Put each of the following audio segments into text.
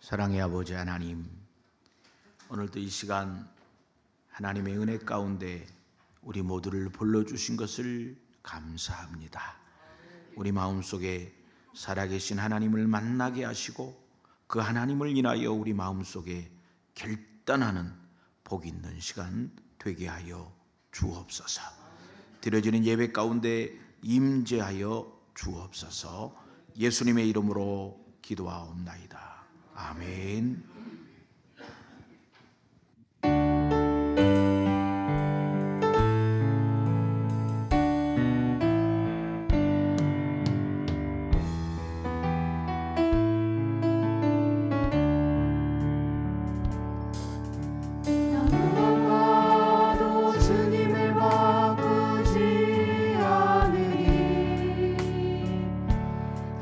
사랑의 아버지 하나님, 오늘도 이 시간 하나님의 은혜 가운데 우리 모두를 불러주신 것을 감사합니다. 우리 마음속에 살아계신 하나님을 만나게 하시고 그 하나님을 인하여 우리 마음속에 결단하는 복 있는 시간 되게 하여 주옵소서. 드려지는 예배 가운데 임재하여 주옵소서. 예수님의 이름으로 기도하옵나이다. 아멘.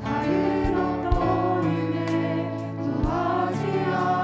다른 어떤 은혜 구하지 않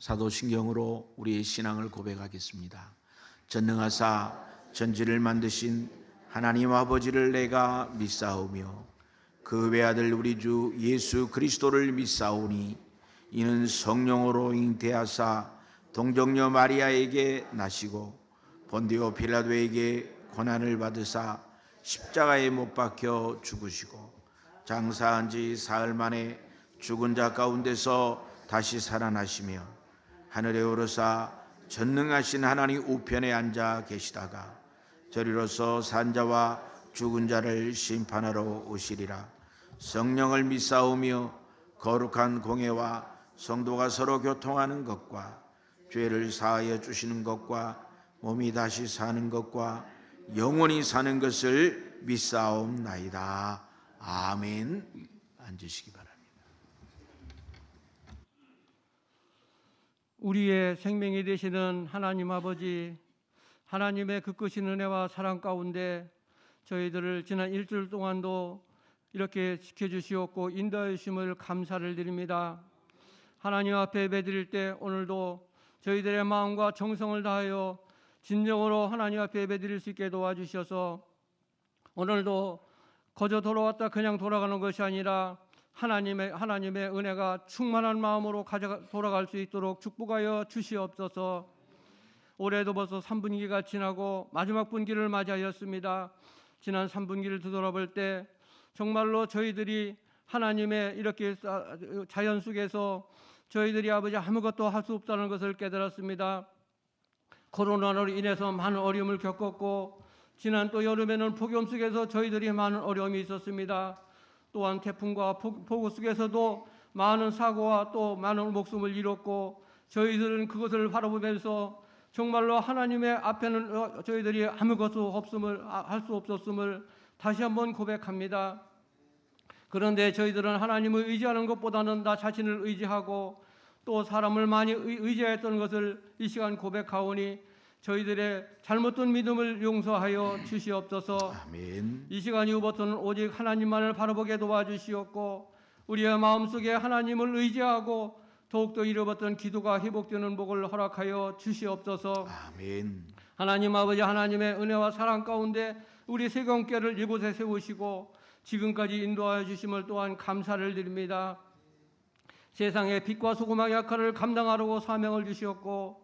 사도신경으로 우리의 신앙을 고백하겠습니다. 전능하사 전지를 만드신 하나님 아버지를 내가 믿사오며 그 외아들 우리 주 예수 그리스도를 믿사오니 이는 성령으로 잉태하사 동정녀 마리아에게 나시고 본디오 빌라도에게 고난을 받으사 십자가에 못 박혀 죽으시고 장사한 지 사흘 만에 죽은 자 가운데서 다시 살아나시며 하늘에 오르사 전능하신 하나님 우편에 앉아 계시다가 저리로서 산자와 죽은 자를 심판하러 오시리라. 성령을 믿사오며 거룩한 공회와 성도가 서로 교통하는 것과 죄를 사하여 주시는 것과 몸이 다시 사는 것과 영원히 사는 것을 믿사옵나이다. 아멘. 앉으시기 바랍니다. 우리의 생명이 되시는 하나님 아버지, 하나님의 그 크신 은혜와 사랑 가운데 저희들을 지난 일주일 동안도 이렇게 지켜주시었고 인도해 주심을 감사를 드립니다. 하나님 앞에 예배드릴 때 오늘도 저희들의 마음과 정성을 다하여 진정으로 하나님 앞에 예배드릴 수 있게 도와주셔서 오늘도 거저 돌아왔다 그냥 돌아가는 것이 아니라 하나님의 은혜가 충만한 마음으로 돌아갈 수 있도록 축복하여 주시옵소서. 올해도 벌써 3분기가 지나고 마지막 분기를 맞이하였습니다. 지난 3분기를 되돌아볼 때 정말로 저희들이 하나님의 이렇게 자연 속에서 저희들이 아버지 아무것도 할 수 없다는 것을 깨달았습니다. 코로나로 인해서 많은 어려움을 겪었고 지난 또 여름에는 폭염 속에서 저희들이 많은 어려움이 있었습니다. 또한 태풍과 폭우 속에서도 많은 사고와 또 많은 목숨을 잃었고 저희들은 그것을 바라보면서 정말로 하나님의 앞에는 저희들이 아무것도 할 수 없었음을 다시 한번 고백합니다. 그런데 저희들은 하나님을 의지하는 것보다는 나 자신을 의지하고 또 사람을 많이 의지했던 것을 이 시간 고백하오니 저희들의 잘못된 믿음을 용서하여 주시옵소서. 아멘. 이 시간 이후부터는 오직 하나님만을 바라보게 도와주시옵고 우리의 마음속에 하나님을 의지하고 더욱더 잃어버렸던 기도가 회복되는 복을 허락하여 주시옵소서. 아멘. 하나님 아버지, 하나님의 은혜와 사랑 가운데 우리 세경교회를 이곳에 세우시고 지금까지 인도하여 주심을 또한 감사를 드립니다. 세상의 빛과 소금의 역할을 감당하려고 사명을 주시었고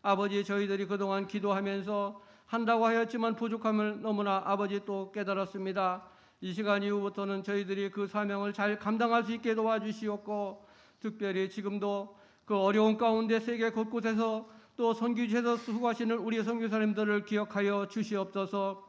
아버지, 저희들이 그동안 기도하면서 한다고 하였지만 부족함을 너무나 아버지 또 깨달았습니다. 이 시간 이후부터는 저희들이 그 사명을 잘 감당할 수 있게 도와주시었고 특별히 지금도 그 어려운 가운데 세계 곳곳에서 또 선교지에서 수고하시는 우리 선교사님들을 기억하여 주시옵소서.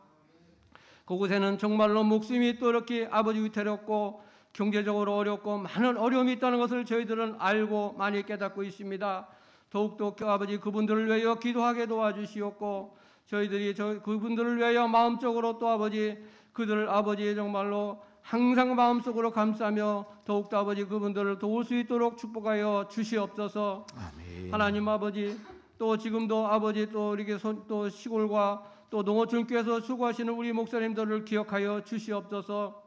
그곳에는 정말로 목숨이 또 이렇게 아버지 위태롭고 경제적으로 어렵고 많은 어려움이 있다는 것을 저희들은 알고 많이 깨닫고 있습니다. 더욱더 아버지 그분들을 위하여 기도하게 도와주시옵고 저희들이 그분들을 위하여 마음적으로 또 아버지 그들을 아버지 정말로 항상 마음속으로 감싸며 더욱더 아버지 그분들을 도울 수 있도록 축복하여 주시옵소서. 아멘. 하나님 아버지 또 지금도 아버지 또 이렇게 또 시골과 또 농어촌교회에서 수고하시는 우리 목사님들을 기억하여 주시옵소서.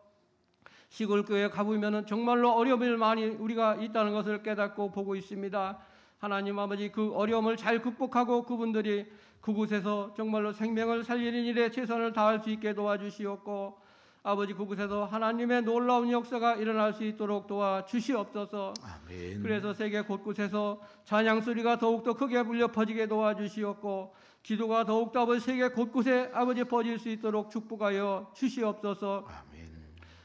시골교회 가보면은 정말로 어려움을 많이 우리가 있다는 것을 깨닫고 보고 있습니다. 하나님 아버지 그 어려움을 잘 극복하고 그분들이 그곳에서 정말로 생명을 살리는 일에 최선을 다할 수 있게 도와주시옵고 아버지 그곳에서 하나님의 놀라운 역사가 일어날 수 있도록 도와주시옵소서. 아멘. 그래서 세계 곳곳에서 찬양 소리가 더욱더 크게 울려 퍼지게 도와주시옵고 기도가 더욱더 아버지 세계 곳곳에 아버지 퍼질 수 있도록 축복하여 주시옵소서. 아멘.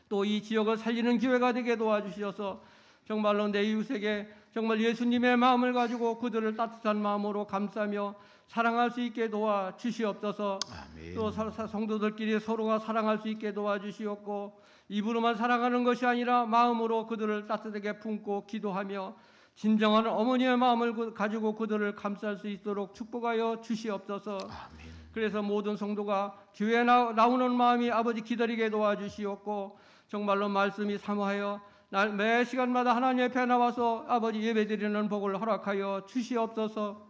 또 이 지역을 살리는 기회가 되게 도와주셔서 정말로 내 이웃에게 정말 예수님의 마음을 가지고 그들을 따뜻한 마음으로 감싸며 사랑할 수 있게 도와주시옵소서. 아멘. 또 성도들끼리 서로가 사랑할 수 있게 도와주시옵고 입으로만 사랑하는 것이 아니라 마음으로 그들을 따뜻하게 품고 기도하며 진정한 어머니의 마음을 가지고 그들을 감쌀 수 있도록 축복하여 주시옵소서. 아멘. 그래서 모든 성도가 교회에 나오는 마음이 아버지 기다리게 도와주시옵고 정말로 말씀이 사모하여 매 시간마다 하나님 앞에 나와서 아버지 예배드리는 복을 허락하여 주시옵소서.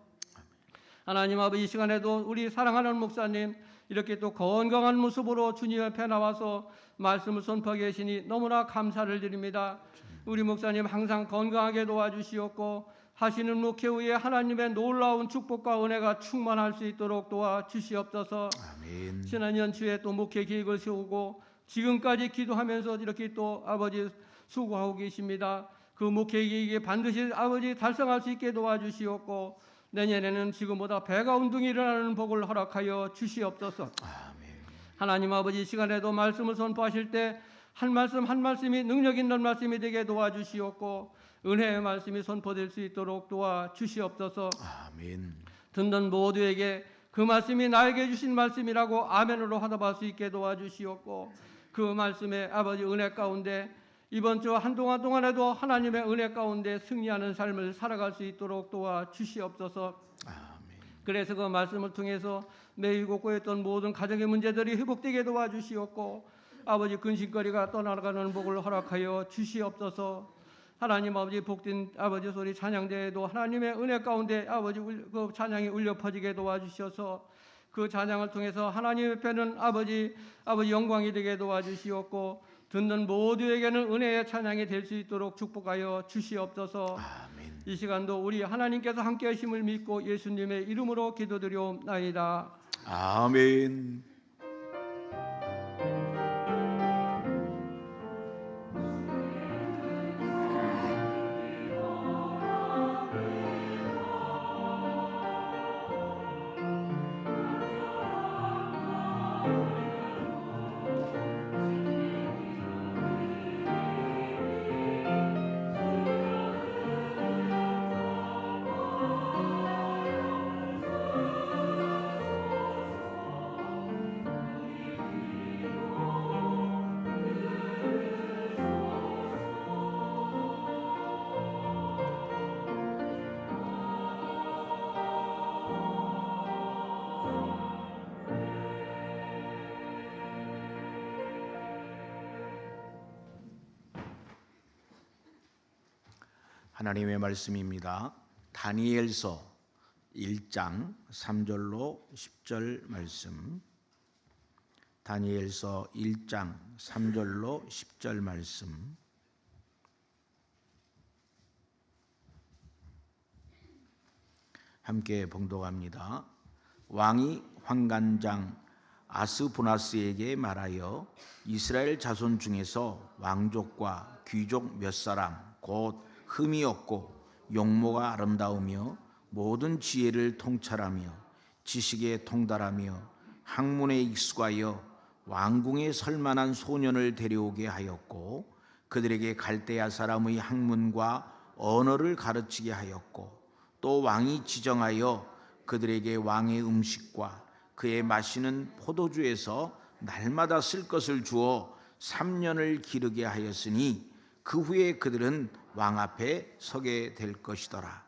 하나님 아버지 이 시간에도 우리 사랑하는 목사님 이렇게 또 건강한 모습으로 주님 앞에 나와서 말씀을 선포하고 계시니 너무나 감사를 드립니다. 우리 목사님 항상 건강하게 도와주시옵고 하시는 목회 후에 하나님의 놀라운 축복과 은혜가 충만할 수 있도록 도와 주시옵소서. 아멘. 지난 연초에 또 목회 계획을 세우고 지금까지 기도하면서 이렇게 또 아버지 수고하고 계십니다. 그 목회 계획이 반드시 아버지 달성할 수 있게 도와주시옵고 내년에는 지금보다 배가 운동이 일어나는 복을 허락하여 주시옵소서. 아멘. 하나님 아버지, 시간에도 말씀을 선포하실 때 한 말씀 한 말씀이 능력 있는 말씀이 되게 도와주시옵고 은혜의 말씀이 선포될 수 있도록 도와주시옵소서. 아멘. 듣는 모두에게 그 말씀이 나에게 주신 말씀이라고 아멘으로 화답할 수 있게 도와주시옵고 그 말씀에 아버지 은혜 가운데 이번 주 한동안 동안에도 하나님의 은혜 가운데 승리하는 삶을 살아갈 수 있도록 도와주시옵소서. 아멘. 그래서 그 말씀을 통해서 매이고 꼬였던 모든 가정의 문제들이 회복되게 도와주시옵고 아버지 근심거리가 떠나가는 복을 허락하여 주시옵소서. 하나님 아버지 복된 아버지 소리 찬양대에도 하나님의 은혜 가운데 아버지 그 찬양이 울려 퍼지게 도와주셔서 그 찬양을 통해서 하나님 앞에는 아버지 영광이 되게 도와주시옵고 듣는 모두에게는 은혜의 찬양이 될 수 있도록 축복하여 주시옵소서. 아멘. 이 시간도 우리 하나님께서 함께 하심을 믿고 예수님의 이름으로 기도드리옵나이다. 아멘. 하나님의 말씀입니다. 다니엘서 1장 3절로 10절 말씀. 다니엘서 1장 3절로 10절 말씀. 함께 봉독합니다. 왕이 환관장 아스보나스에게 말하여 이스라엘 자손 중에서 왕족과 귀족 몇 사람 곧 흠이 없고 용모가 아름다우며 모든 지혜를 통찰하며 지식에 통달하며 학문에 익숙하여 왕궁에 설 만한 소년을 데려오게 하였고 그들에게 갈대아 사람의 학문과 언어를 가르치게 하였고 또 왕이 지정하여 그들에게 왕의 음식과 그의 마시는 포도주에서 날마다 쓸 것을 주어 3년을 기르게 하였으니 그 후에 그들은 왕 앞에 서게 될 것이더라.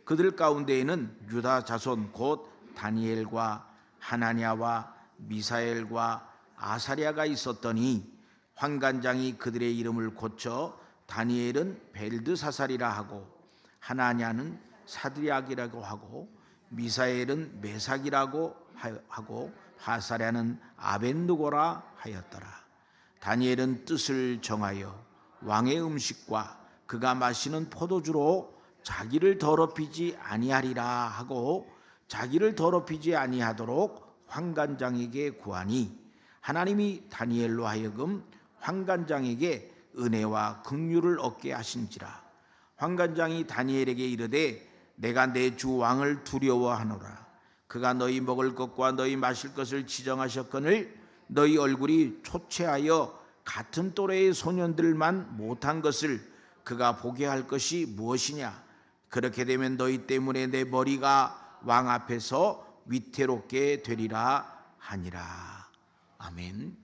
그들 가운데에는 유다 자손 곧 다니엘과 하나냐와 미사엘과 아사랴가 있었더니 환관장이 그들의 이름을 고쳐 다니엘은 벨드사살이라 하고 하나냐는 사드락이라고 하고 미사엘은 메삭이라고 하고 하사랴는 아벤느고라 하였더라. 다니엘은 뜻을 정하여 왕의 음식과 그가 마시는 포도주로 자기를 더럽히지 아니하리라 하고 자기를 더럽히지 아니하도록 환관장에게 구하니 하나님이 다니엘로 하여금 환관장에게 은혜와 긍휼을 얻게 하신지라. 환관장이 다니엘에게 이르되 내가 내 주 왕을 두려워하노라. 그가 너희 먹을 것과 너희 마실 것을 지정하셨거늘 너희 얼굴이 초췌하여 같은 또래의 소년들만 못한 것을 그가 보게 할 것이 무엇이냐. 그렇게 되면 너희 때문에 내 머리가 왕 앞에서 위태롭게 되리라 하니라. 아멘.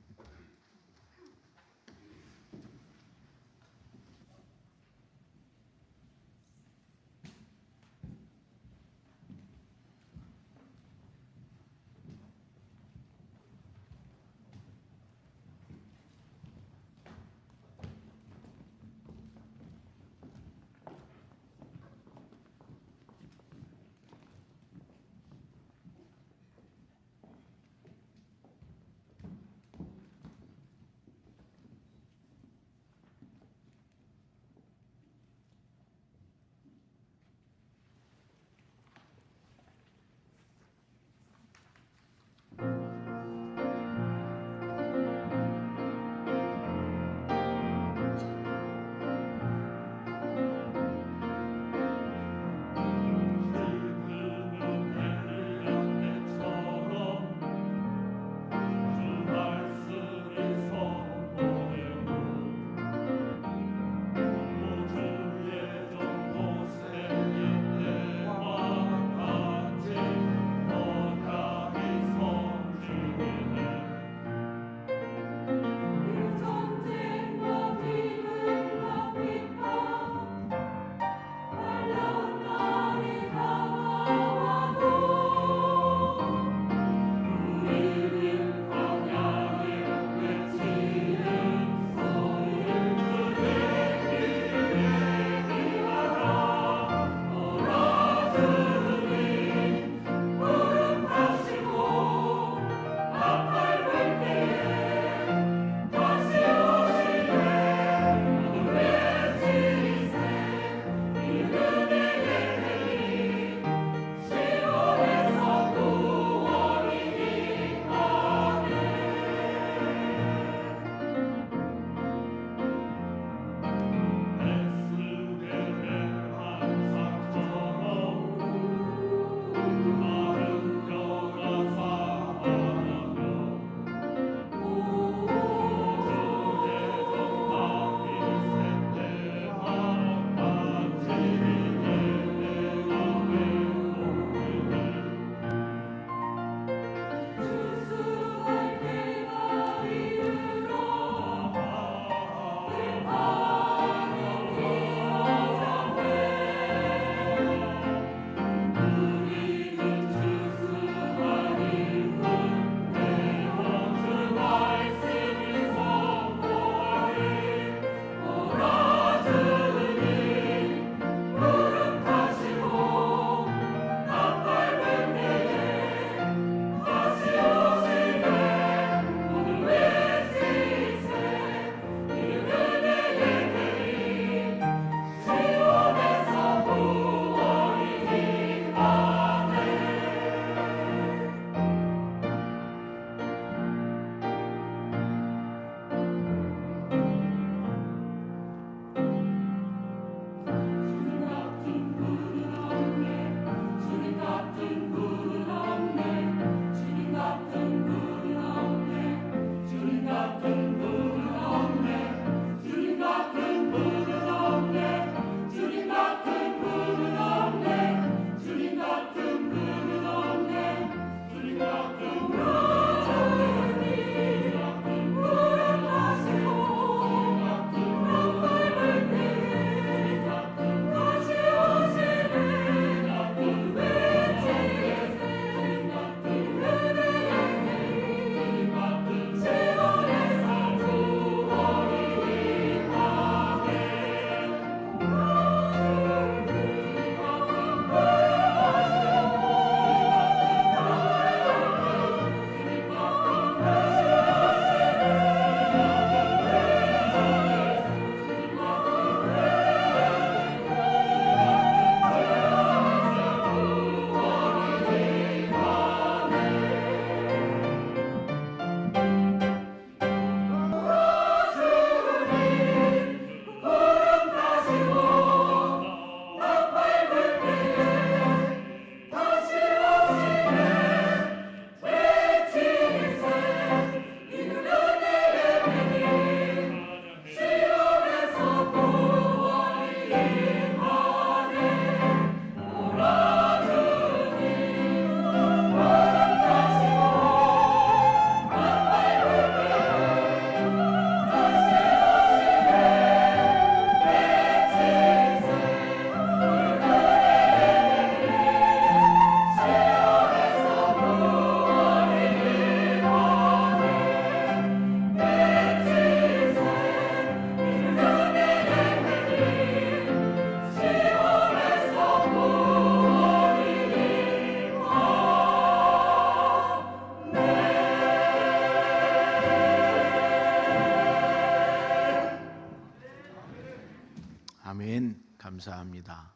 아멘. 감사합니다.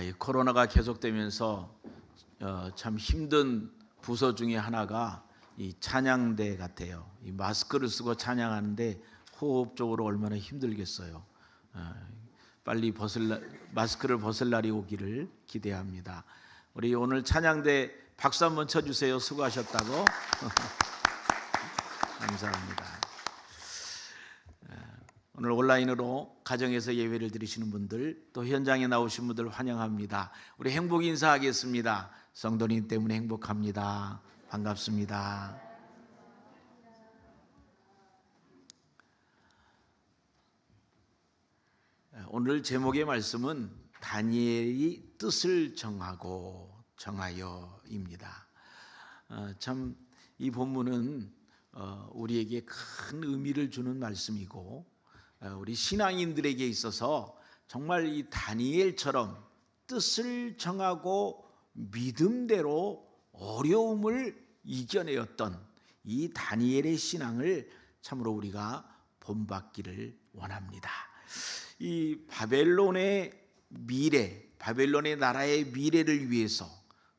이 코로나가 계속되면서 참 힘든 부서 중에 하나가 이 찬양대 같아요. 이 마스크를 쓰고 찬양하는데 호흡적으로 얼마나 힘들겠어요. 빨리 마스크를 벗을 날이 오기를 기대합니다. 우리 오늘 찬양대 박수 한번 쳐주세요. 수고하셨다고. 감사합니다. 오늘 온라인으로 가정에서 예배를 드리시는 분들, 또 현장에 나오신 분들 환영합니다. 우리 행복 인사하겠습니다. 성도님 때문에 행복합니다. 반갑습니다. 오늘 제목의 말씀은 다니엘이 뜻을 정하여입니다. 참 이 본문은 우리에게 큰 의미를 주는 말씀이고, 우리 신앙인들에게 있어서 정말 이 다니엘처럼 뜻을 정하고 믿음대로 어려움을 이겨내었던 이 다니엘의 신앙을 참으로 우리가 본받기를 원합니다. 이 바벨론의 미래, 바벨론의 나라의 미래를 위해서,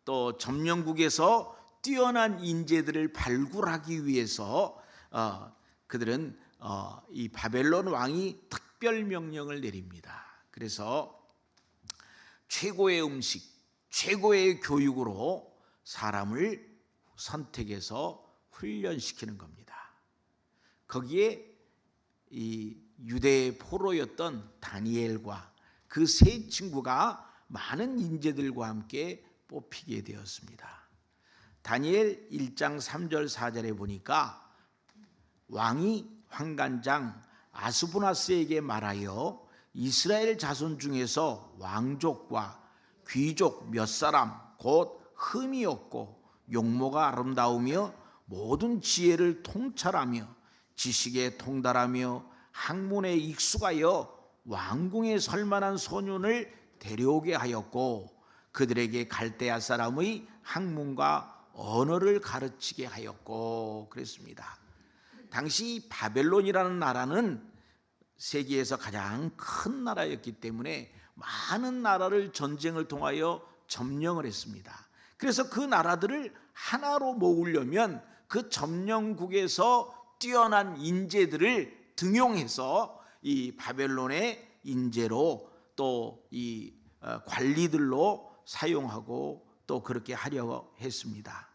또 점령국에서 뛰어난 인재들을 발굴하기 위해서 그들은 이 바벨론 왕이 특별 명령을 내립니다. 그래서 최고의 음식, 최고의 교육으로 사람을 선택해서 훈련시키는 겁니다. 거기에 이 유대의 포로였던 다니엘과 그 세 친구가 많은 인재들과 함께 뽑히게 되었습니다. 다니엘 1장 3절 4절에 보니까 왕이 환관장 아스부나스에게 말하여 이스라엘 자손 중에서 왕족과 귀족 몇 사람 곧 흠이 없고 용모가 아름다우며 모든 지혜를 통찰하며 지식에 통달하며 학문에 익숙하여 왕궁에 설 만한 소년을 데려오게 하였고 그들에게 갈대아 사람의 학문과 언어를 가르치게 하였고 그랬습니다. 당시 바벨론이라는 나라는 세계에서 가장 큰 나라였기 때문에 많은 나라를 전쟁을 통하여 점령을 했습니다. 그래서 그 나라들을 하나로 모으려면 그 점령국에서 뛰어난 인재들을 등용해서 이 바벨론의 인재로 또 이 관리들로 사용하고 또 그렇게 하려고 했습니다.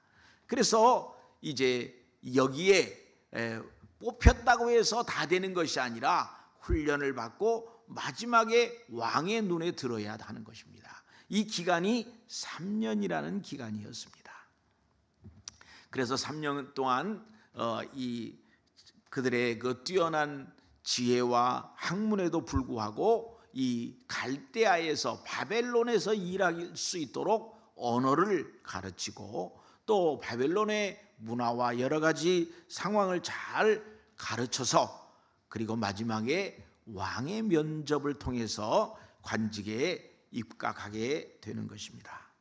그래서 이제 여기에 뽑혔다고 해서 다 되는 것이 아니라 훈련을 받고 마지막에 왕의 눈에 들어야 하는 것입니다. 이 기간이 3년이라는 기간이었습니다. 그래서 3년 동안 이 그들의 그 뛰어난 지혜와 학문에도 불구하고 이 갈대아에서 바벨론에서 일할 수 있도록 언어를 가르치고 또 바벨론의 문화와 여러 가지 상황을 잘 가르쳐서 그리고 마지막에 왕의 면접을 통해서 관직에 입각하게 되는 것입니다.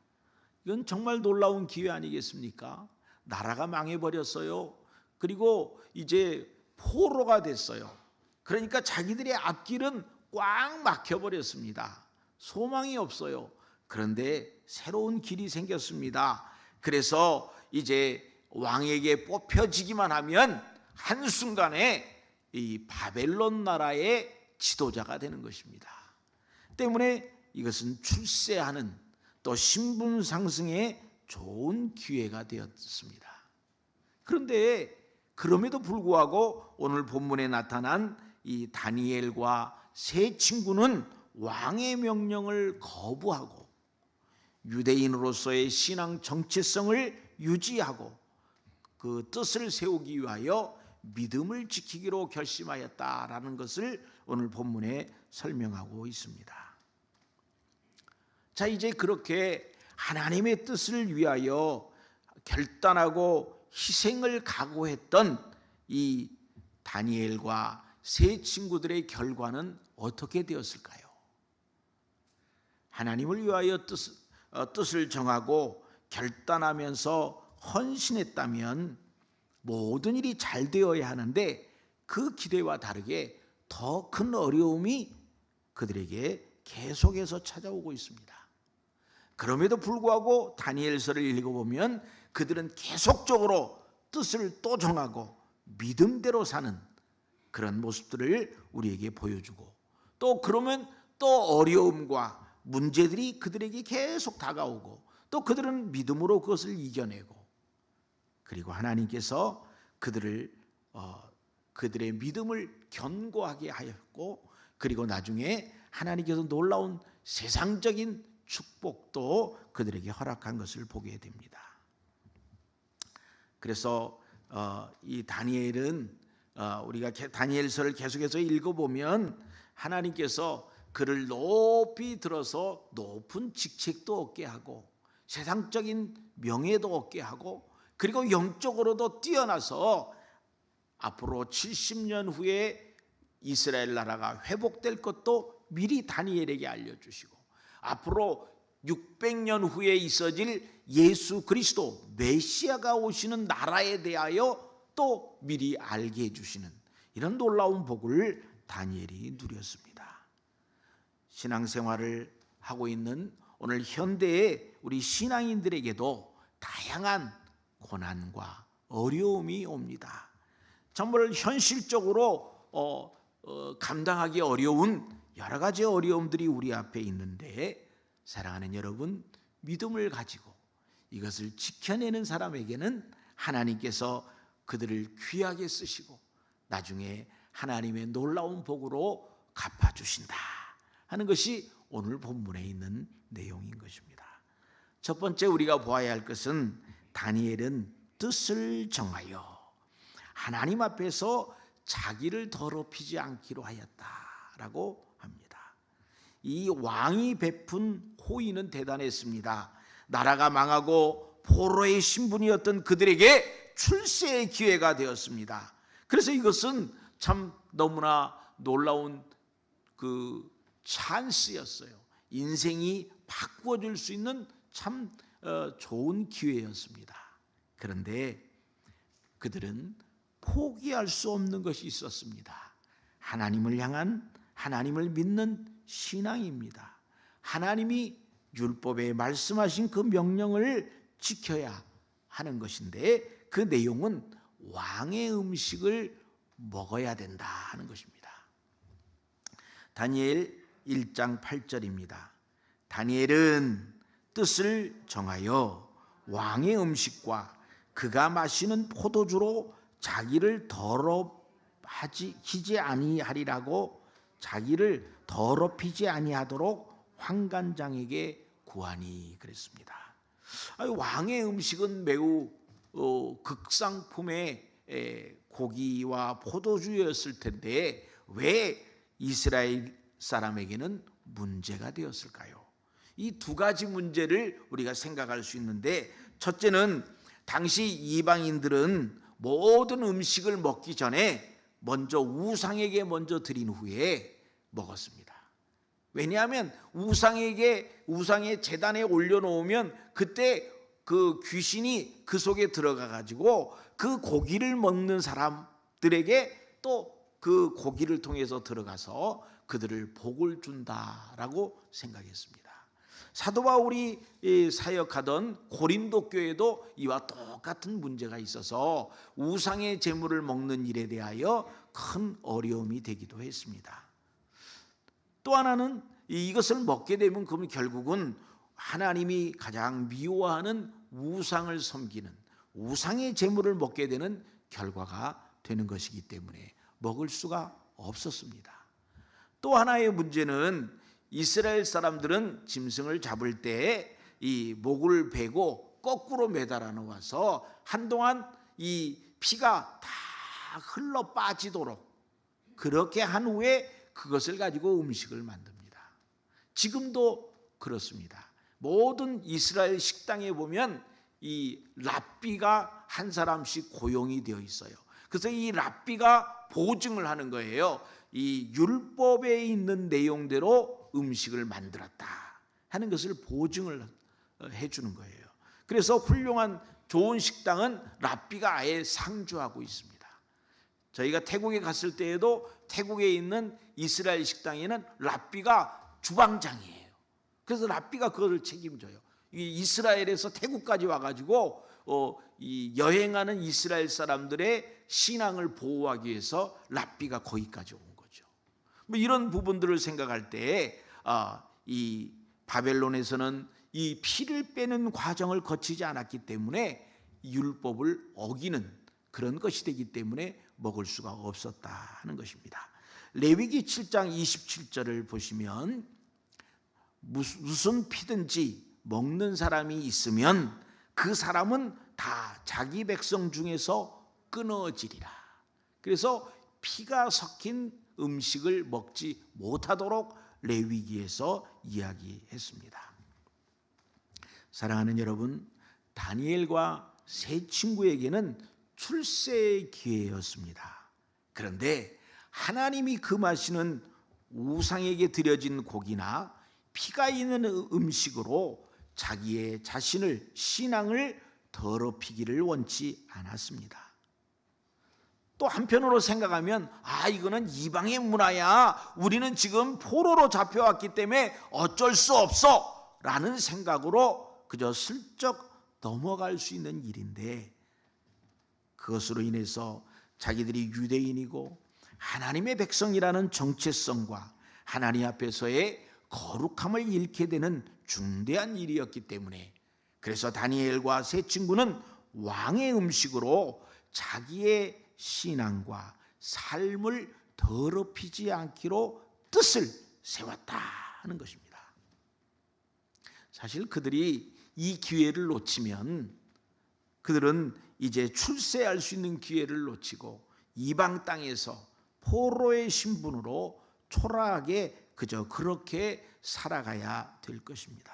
이건 정말 놀라운 기회 아니겠습니까? 나라가 망해버렸어요. 그리고 이제 포로가 됐어요. 그러니까 자기들의 앞길은 꽉 막혀버렸습니다. 소망이 없어요. 그런데 새로운 길이 생겼습니다. 그래서 이제 왕에게 뽑혀지기만 하면 한순간에 이 바벨론 나라의 지도자가 되는 것입니다. 때문에 이것은 출세하는 또 신분 상승의 좋은 기회가 되었습니다. 그런데 그럼에도 불구하고 오늘 본문에 나타난 이 다니엘과 세 친구는 왕의 명령을 거부하고 유대인으로서의 신앙 정체성을 유지하고 그 뜻을 세우기 위하여 믿음을 지키기로 결심하였다라는 것을 오늘 본문에 설명하고 있습니다. 자, 이제 그렇게 하나님의 뜻을 위하여 결단하고 희생을 각오했던 이 다니엘과 세 친구들의 결과는 어떻게 되었을까요? 하나님을 위하여 뜻을 정하고 결단하면서 헌신했다면 모든 일이 잘 되어야 하는데 그 기대와 다르게 더 큰 어려움이 그들에게 계속해서 찾아오고 있습니다. 그럼에도 불구하고 다니엘서를 읽어보면 그들은 계속적으로 뜻을 또 정하고 믿음대로 사는 그런 모습들을 우리에게 보여주고, 또 그러면 또 어려움과 문제들이 그들에게 계속 다가오고, 또 그들은 믿음으로 그것을 이겨내고, 그리고 하나님께서 그들의 믿음을 견고하게 하였고, 그리고 나중에 하나님께서 놀라운 세상적인 축복도 그들에게 허락한 것을 보게 됩니다. 그래서 이 다니엘은 우리가 다니엘서를 계속해서 읽어보면 하나님께서 그를 높이 들어서 높은 직책도 얻게 하고 세상적인 명예도 얻게 하고, 그리고 영적으로도 뛰어나서 앞으로 70년 후에 이스라엘 나라가 회복될 것도 미리 다니엘에게 알려주시고, 앞으로 600년 후에 있어질 예수 그리스도 메시아가 오시는 나라에 대하여 또 미리 알게 해주시는 이런 놀라운 복을 다니엘이 누렸습니다. 신앙생활을 하고 있는 오늘 현대의 우리 신앙인들에게도 다양한 고난과 어려움이 옵니다. 정말 현실적으로 감당하기 어려운 여러 가지 어려움들이 우리 앞에 있는데, 사랑하는 여러분, 믿음을 가지고 이것을 지켜내는 사람에게는 하나님께서 그들을 귀하게 쓰시고 나중에 하나님의 놀라운 복으로 갚아주신다 하는 것이 오늘 본문에 있는 내용인 것입니다. 첫 번째 우리가 보아야 할 것은 다니엘은 뜻을 정하여 하나님 앞에서 자기를 더럽히지 않기로 하였다라고 합니다. 이 왕이 베푼 호의는 대단했습니다. 나라가 망하고 포로의 신분이었던 그들에게 출세의 기회가 되었습니다. 그래서 이것은 참 너무나 놀라운 그 찬스였어요. 인생이 바꾸어질 수 있는 참 좋은 기회였습니다. 그런데 그들은 포기할 수 없는 것이 있었습니다. 하나님을 향한, 하나님을 믿는 신앙입니다. 하나님이 율법에 말씀하신 그 명령을 지켜야 하는 것인데, 그 내용은 왕의 음식을 먹어야 된다 하는 것입니다. 다니엘 1장 8절입니다. 다니엘은 뜻을 정하여 왕의 음식과 그가 마시는 포도주로 자기를 더럽히지 아니하리라고, 자기를 더럽히지 아니하도록 환관장에게 구하니 그랬습니다. 왕의 음식은 매우 극상품의 고기와 포도주였을 텐데 왜 이스라엘 사람에게는 문제가 되었을까요? 이 두 가지 문제를 우리가 생각할 수 있는데, 첫째는 당시 이방인들은 모든 음식을 먹기 전에 먼저 우상에게 먼저 드린 후에 먹었습니다. 왜냐하면 우상의 제단에 올려놓으면 그때 그 귀신이 그 속에 들어가 가지고 그 고기를 먹는 사람들에게 또 그 고기를 통해서 들어가서 그들을 복을 준다라고 생각했습니다. 사도 바울이 사역하던 고린도 교회도 이와 똑같은 문제가 있어서 우상의 제물을 먹는 일에 대하여 큰 어려움이 되기도 했습니다. 또 하나는 이것을 먹게 되면 그럼 결국은 하나님이 가장 미워하는 우상을 섬기는 우상의 제물을 먹게 되는 결과가 되는 것이기 때문에 먹을 수가 없었습니다. 또 하나의 문제는 이스라엘 사람들은 짐승을 잡을 때 이 목을 베고 거꾸로 매달아 놓아서 한동안 이 피가 다 흘러 빠지도록 그렇게 한 후에 그것을 가지고 음식을 만듭니다. 지금도 그렇습니다. 모든 이스라엘 식당에 보면 이 랍비가 한 사람씩 고용이 되어 있어요. 그래서 이 랍비가 보증을 하는 거예요. 이 율법에 있는 내용대로 음식을 만들었다 하는 것을 보증을 해주는 거예요. 그래서 훌륭한 좋은 식당은 랍비가 아예 상주하고 있습니다. 저희가 태국에 갔을 때에도 태국에 있는 이스라엘 식당에는 랍비가 주방장이에요. 그래서 랍비가 그거를 책임져요. 이스라엘에서 태국까지 와가지고 이 여행하는 이스라엘 사람들의 신앙을 보호하기 위해서 랍비가 거기까지 온 거죠. 뭐 이런 부분들을 생각할 때 이 바벨론에서는 이 피를 빼는 과정을 거치지 않았기 때문에 율법을 어기는 그런 것이 되기 때문에 먹을 수가 없었다 하는 것입니다. 레위기 7장 27절을 보시면 무슨 피든지 먹는 사람이 있으면 그 사람은 다 자기 백성 중에서 끊어지리라. 그래서 피가 섞인 음식을 먹지 못하도록 레위기에서 이야기했습니다. 사랑하는 여러분, 다니엘과 세 친구에게는 출세의 기회였습니다. 그런데 하나님이 금하시는 우상에게 드려진 고기나 피가 있는 음식으로 자기의 자신을 신앙을 더럽히기를 원치 않았습니다. 또 한편으로 생각하면 이거는 이방의 문화야. 우리는 지금 포로로 잡혀왔기 때문에 어쩔 수 없어 라는 생각으로 그저 슬쩍 넘어갈 수 있는 일인데 그것으로 인해서 자기들이 유대인이고 하나님의 백성이라는 정체성과 하나님 앞에서의 거룩함을 잃게 되는 중대한 일이었기 때문에 그래서 다니엘과 세 친구는 왕의 음식으로 자기의 신앙과 삶을 더럽히지 않기로 뜻을 세웠다 하는 것입니다. 사실 그들이 이 기회를 놓치면 그들은 이제 출세할 수 있는 기회를 놓치고 이방 땅에서 포로의 신분으로 초라하게 그저 그렇게 살아가야 될 것입니다.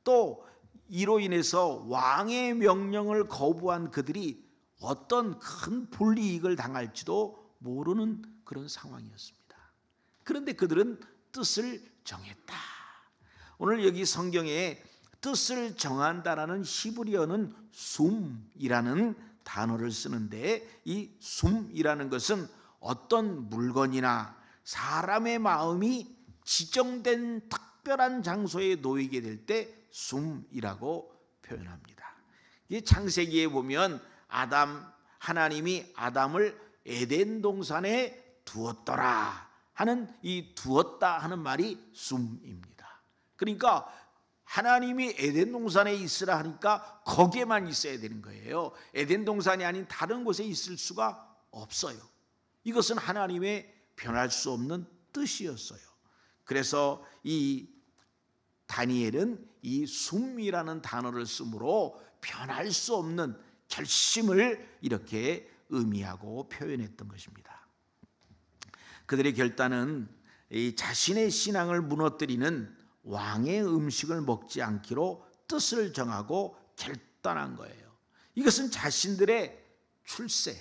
또 이로 인해서 왕의 명령을 거부한 그들이 어떤 큰 불이익을 당할지도 모르는 그런 상황이었습니다. 그런데 그들은 뜻을 정했다. 오늘 여기 성경에 뜻을 정한다라는 히브리어는 숨이라는 단어를 쓰는데 이 숨이라는 것은 어떤 물건이나 사람의 마음이 지정된 특별한 장소에 놓이게 될 때 숨이라고 표현합니다. 이 창세기에 보면 하나님이 아담을 에덴 동산에 두었더라 하는 이 두었다 하는 말이 숨입니다. 그러니까 하나님이 에덴 동산에 있으라 하니까 거기에만 있어야 되는 거예요. 에덴 동산이 아닌 다른 곳에 있을 수가 없어요. 이것은 하나님의 변할 수 없는 뜻이었어요. 그래서 이 다니엘은 이 숨이라는 단어를 쓰므로 변할 수 없는 결심을 이렇게 의미하고 표현했던 것입니다. 그들의 결단은 이 자신의 신앙을 무너뜨리는 왕의 음식을 먹지 않기로 뜻을 정하고 결단한 거예요. 이것은 자신들의 출세,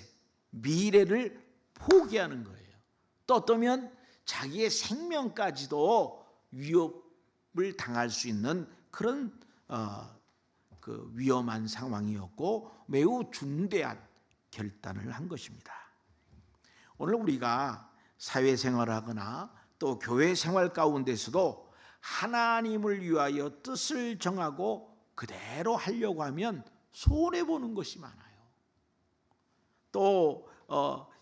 미래를 포기하는 거예요. 또 어쩌면 자기의 생명까지도 위협을 당할 수 있는 그런 그 위험한 상황이었고 매우 중대한 결단을 한 것입니다. 오늘 우리가 사회생활하거나 또 교회 생활 가운데서도 하나님을 위하여 뜻을 정하고 그대로 하려고 하면 손해보는 것이 많아요. 또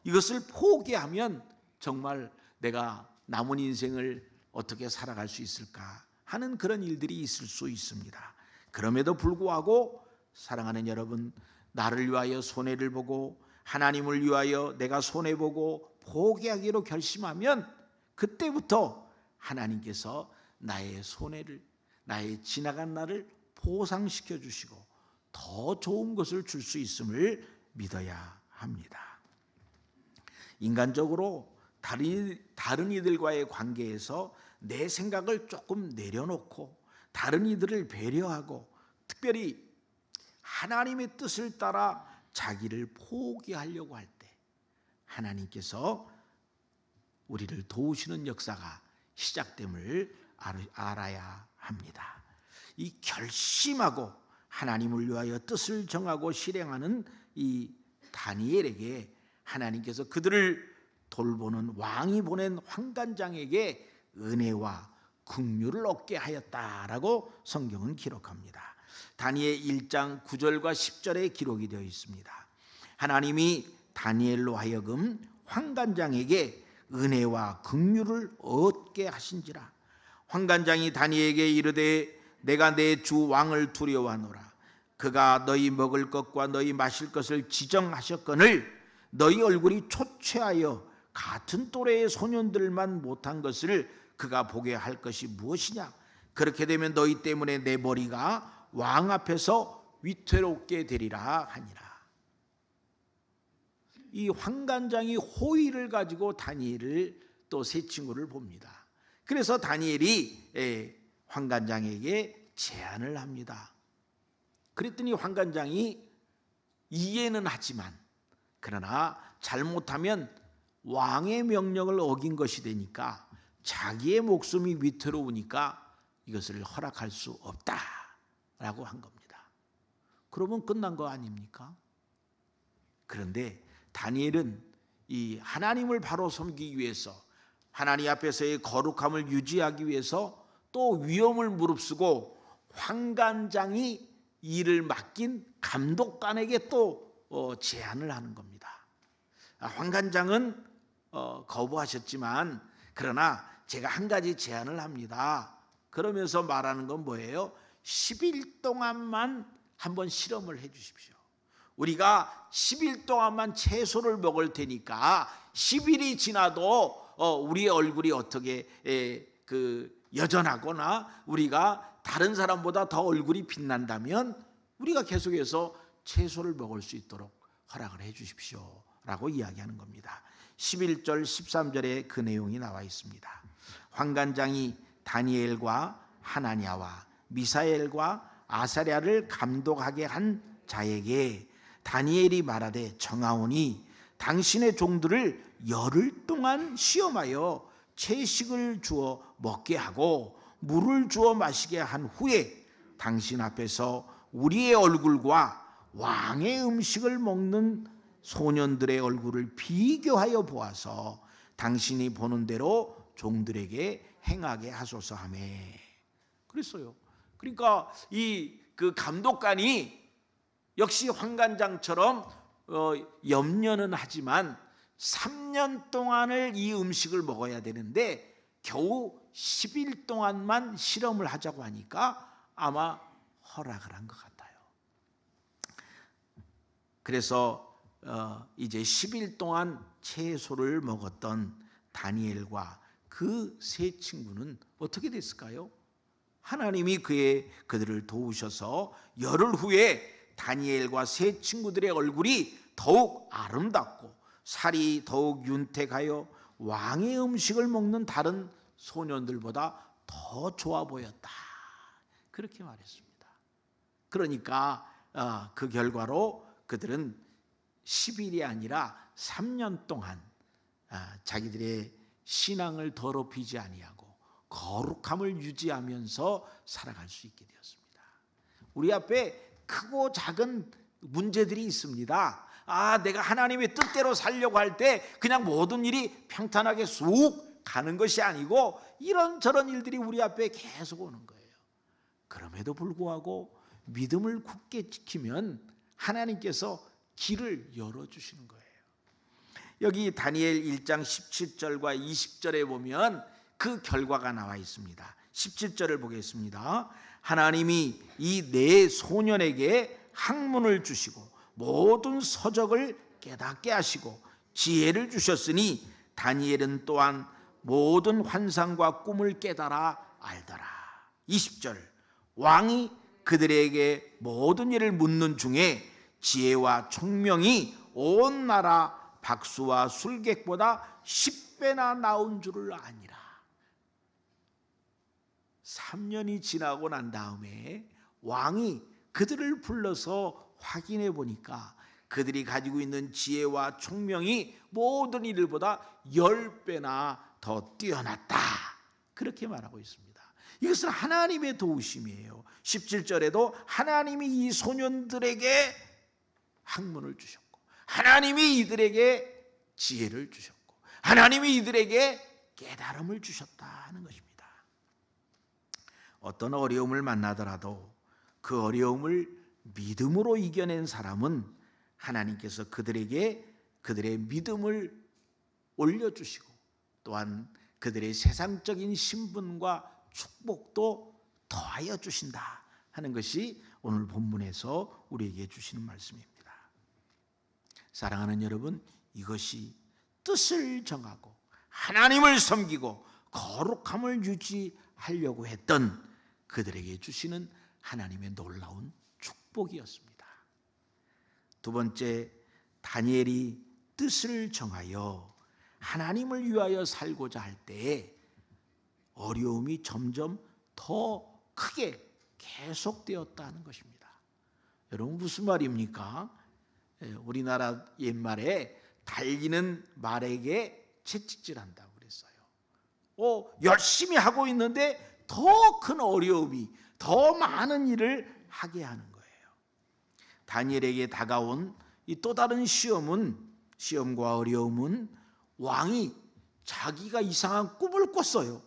이것을 포기하면 정말 내가 남은 인생을 어떻게 살아갈 수 있을까 하는 그런 일들이 있을 수 있습니다. 그럼에도 불구하고 사랑하는 여러분, 나를 위하여 손해를 보고 하나님을 위하여 내가 손해보고 포기하기로 결심하면 그때부터 하나님께서 나의 손해를, 나의 지나간 날을 보상시켜 주시고 더 좋은 것을 줄 수 있음을 믿어야 합니다. 인간적으로 다른 이들과의 관계에서 내 생각을 조금 내려놓고 다른 이들을 배려하고 특별히 하나님의 뜻을 따라 자기를 포기하려고 할 때 하나님께서 우리를 도우시는 역사가 시작됨을 알아야 합니다. 이 결심하고 하나님을 위하여 뜻을 정하고 실행하는 이 다니엘에게 하나님께서 그들을 돌보는 왕이 보낸 환관장에게 은혜와 긍휼을 얻게 하였다라고 성경은 기록합니다. 다니엘 1장 9절과 10절에 기록이 되어 있습니다. 하나님이 다니엘로 하여금 환관장에게 은혜와 긍휼을 얻게 하신지라. 환관장이 다니엘에게 이르되 내가 내 주 왕을 두려워하노라. 그가 너희 먹을 것과 너희 마실 것을 지정하셨거늘 너희 얼굴이 초췌하여 같은 또래의 소년들만 못한 것을 그가 보게 할 것이 무엇이냐. 그렇게 되면 너희 때문에 내 머리가 왕 앞에서 위태롭게 되리라 하니라. 이 환관장이 호의를 가지고 다니엘을 또 세 친구를 봅니다. 그래서 다니엘이 환관장에게 제안을 합니다. 그랬더니 환관장이 이해는 하지만 그러나 잘못하면 왕의 명령을 어긴 것이 되니까 자기의 목숨이 위태로우니까 이것을 허락할 수 없다라고 한 겁니다. 그러면 끝난 거 아닙니까? 그런데 다니엘은 이 하나님을 바로 섬기기 위해서 하나님 앞에서의 거룩함을 유지하기 위해서 또 위험을 무릅쓰고 환관장이 일을 맡긴 감독관에게 또 제안을 하는 겁니다. 환관장은 거부하셨지만 그러나 제가 한 가지 제안을 합니다. 그러면서 말하는 건 뭐예요? 10일 동안만 한번 실험을 해 주십시오. 우리가 10일 동안만 채소를 먹을 테니까 10일이 지나도 우리의 얼굴이 어떻게 여전하거나 우리가 다른 사람보다 더 얼굴이 빛난다면 우리가 계속해서 채소를 먹을 수 있도록 허락을 해 주십시오 라고 이야기하는 겁니다. 11절 13절에 그 내용이 나와 있습니다. 환관장이 다니엘과 하나냐와 미사엘과 아사랴를 감독하게 한 자에게 다니엘이 말하되 정하오니 당신의 종들을 열흘 동안 시험하여 채식을 주어 먹게 하고 물을 주어 마시게 한 후에 당신 앞에서 우리의 얼굴과 왕의 음식을 먹는 소년들의 얼굴을 비교하여 보아서 당신이 보는 대로 종들에게 행하게 하소서 하며 그랬어요. 그러니까 그 감독관이 역시 환관장처럼 염려는 하지만 3년 동안을 이 음식을 먹어야 되는데 겨우 10일 동안만 실험을 하자고 하니까 아마 허락을 한 것 같아요. 그래서 이제 10일 동안 채소를 먹었던 다니엘과 그 세 친구는 어떻게 됐을까요? 하나님이 그들을 도우셔서 열흘 후에 다니엘과 세 친구들의 얼굴이 더욱 아름답고 살이 더욱 윤택하여 왕의 음식을 먹는 다른 소년들보다 더 좋아 보였다. 그렇게 말했습니다. 그러니까 그 결과로 그들은 10일이 아니라 3년 동안 자기들의 신앙을 더럽히지 아니하고 거룩함을 유지하면서 살아갈 수 있게 되었습니다. 우리 앞에 크고 작은 문제들이 있습니다. 내가 하나님의 뜻대로 살려고 할 때 그냥 모든 일이 평탄하게 쑥 가는 것이 아니고 이런저런 일들이 우리 앞에 계속 오는 거예요. 그럼에도 불구하고 믿음을 굳게 지키면 하나님께서 길을 열어주시는 거예요. 여기 다니엘 1장 17절과 20절에 보면 그 결과가 나와 있습니다. 17절을 보겠습니다. 하나님이 이 네 소년에게 학문을 주시고 모든 서적을 깨닫게 하시고 지혜를 주셨으니 다니엘은 또한 모든 환상과 꿈을 깨달아 알더라. 20절 왕이 그들에게 모든 일을 묻는 중에 지혜와 총명이 온 나라 박수와 술객보다 10배나 나온 줄을 아니라. 3년이 지나고 난 다음에 왕이 그들을 불러서 확인해 보니까 그들이 가지고 있는 지혜와 총명이 모든 이들보다 10배나 더 뛰어났다. 그렇게 말하고 있습니다. 이것은 하나님의 도우심이에요. 17절에도 하나님이 이 소년들에게 학문을 주셨고 하나님이 이들에게 지혜를 주셨고 하나님이 이들에게 깨달음을 주셨다는 것입니다. 어떤 어려움을 만나더라도 그 어려움을 믿음으로 이겨낸 사람은 하나님께서 그들에게 그들의 믿음을 올려주시고 또한 그들의 세상적인 신분과 축복도 더하여 주신다 하는 것이 오늘 본문에서 우리에게 주시는 말씀입니다. 사랑하는 여러분, 이것이 뜻을 정하고 하나님을 섬기고 거룩함을 유지하려고 했던 그들에게 주시는 하나님의 놀라운 축복이었습니다. 두 번째, 다니엘이 뜻을 정하여 하나님을 위하여 살고자 할 때에 어려움이 점점 더 크게 계속되었다는 것입니다. 여러분, 무슨 말입니까? 우리나라 옛말에 달리는 말에게 채찍질한다고 그랬어요. 열심히 하고 있는데 더 큰 어려움이, 더 많은 일을 하게 하는 거예요. 다니엘에게 다가온 이 또 다른 시험과 어려움은 왕이 자기가 이상한 꿈을 꿨어요.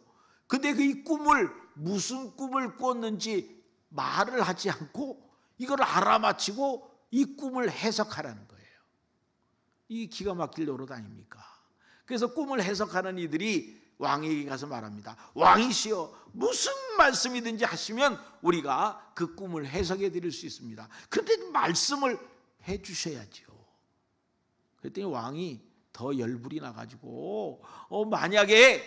근데 그 꿈을 무슨 꿈을 꿨는지 말을 하지 않고 이걸 알아맞히고 이 꿈을 해석하라는 거예요. 이 기가 막힐 노릇 아닙니까? 그래서 꿈을 해석하는 이들이 왕에게 가서 말합니다. 왕이시여, 무슨 말씀이든지 하시면 우리가 그 꿈을 해석해 드릴 수 있습니다. 그런데 말씀을 해 주셔야죠. 그랬더니 왕이 더 열불이 나가지고 만약에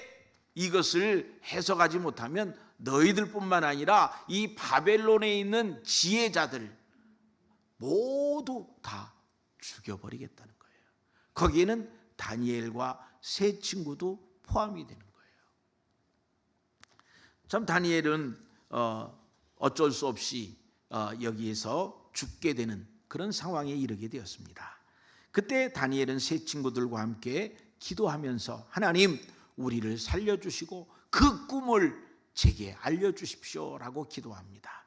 이것을 해석하지 못하면 너희들뿐만 아니라 이 바벨론에 있는 지혜자들 모두 다 죽여버리겠다는 거예요. 거기에는 다니엘과 세 친구도 포함이 되는 거예요. 참 다니엘은 어쩔 수 없이 여기에서 죽게 되는 그런 상황에 이르게 되었습니다. 그때 다니엘은 세 친구들과 함께 기도하면서 하나님, 우리를 살려주시고 그 꿈을 제게 알려주십시오라고 기도합니다.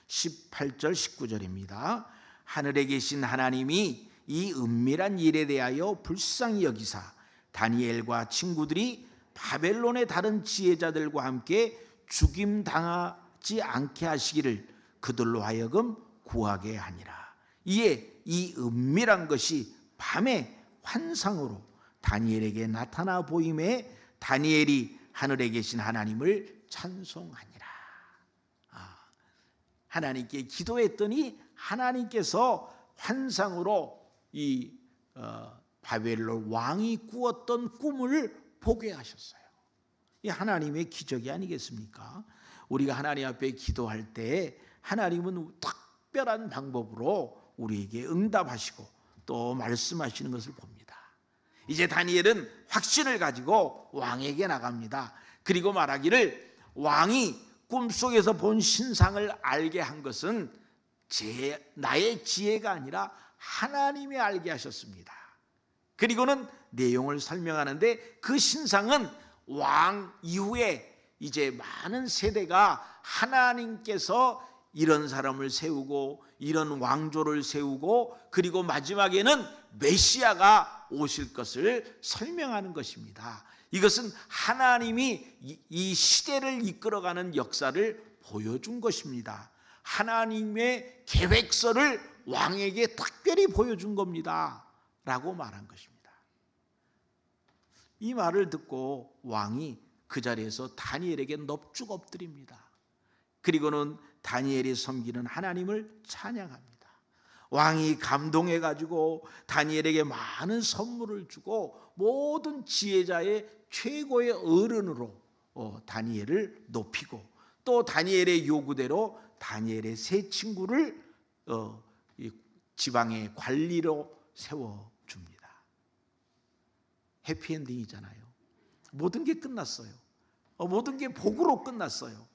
18절 19절입니다. 하늘에 계신 하나님이 이 은밀한 일에 대하여 불쌍히 여기사 다니엘과 친구들이 바벨론의 다른 지혜자들과 함께 죽임당하지 않게 하시기를 그들로 하여금 구하게 하니라. 이에 이 은밀한 것이 밤에 환상으로 다니엘에게 나타나 보임에 다니엘이 하늘에 계신 하나님을 찬송하니라. 하나님께 기도했더니 하나님께서 환상으로 이 바벨론 왕이 꾸었던 꿈을 보게 하셨어요. 이 하나님의 기적이 아니겠습니까? 우리가 하나님 앞에 기도할 때 하나님은 특별한 방법으로 우리에게 응답하시고 또 말씀하시는 것을 봅니다. 이제 다니엘은 확신을 가지고 왕에게 나갑니다. 그리고 말하기를 왕이 꿈속에서 본 신상을 알게 한 것은 나의 지혜가 아니라 하나님이 알게 하셨습니다. 그리고는 내용을 설명하는데 그 신상은 왕 이후에 이제 많은 세대가 하나님께서 이런 사람을 세우고 이런 왕조를 세우고 그리고 마지막에는 메시아가 오실 것을 설명하는 것입니다. 이것은 하나님이 이 시대를 이끌어가는 역사를 보여준 것입니다. 하나님의 계획서를 왕에게 특별히 보여준 겁니다 라고 말한 것입니다. 이 말을 듣고 왕이 그 자리에서 다니엘에게 넙죽 엎드립니다. 그리고는 다니엘이 섬기는 하나님을 찬양합니다. 왕이 감동해 가지고 다니엘에게 많은 선물을 주고 모든 지혜자의 최고의 어른으로 다니엘을 높이고 또 다니엘의 요구대로 다니엘의 세 친구를 지방의 관리로 세워줍니다. 해피엔딩이잖아요. 모든 게 끝났어요. 모든 게 복으로 끝났어요.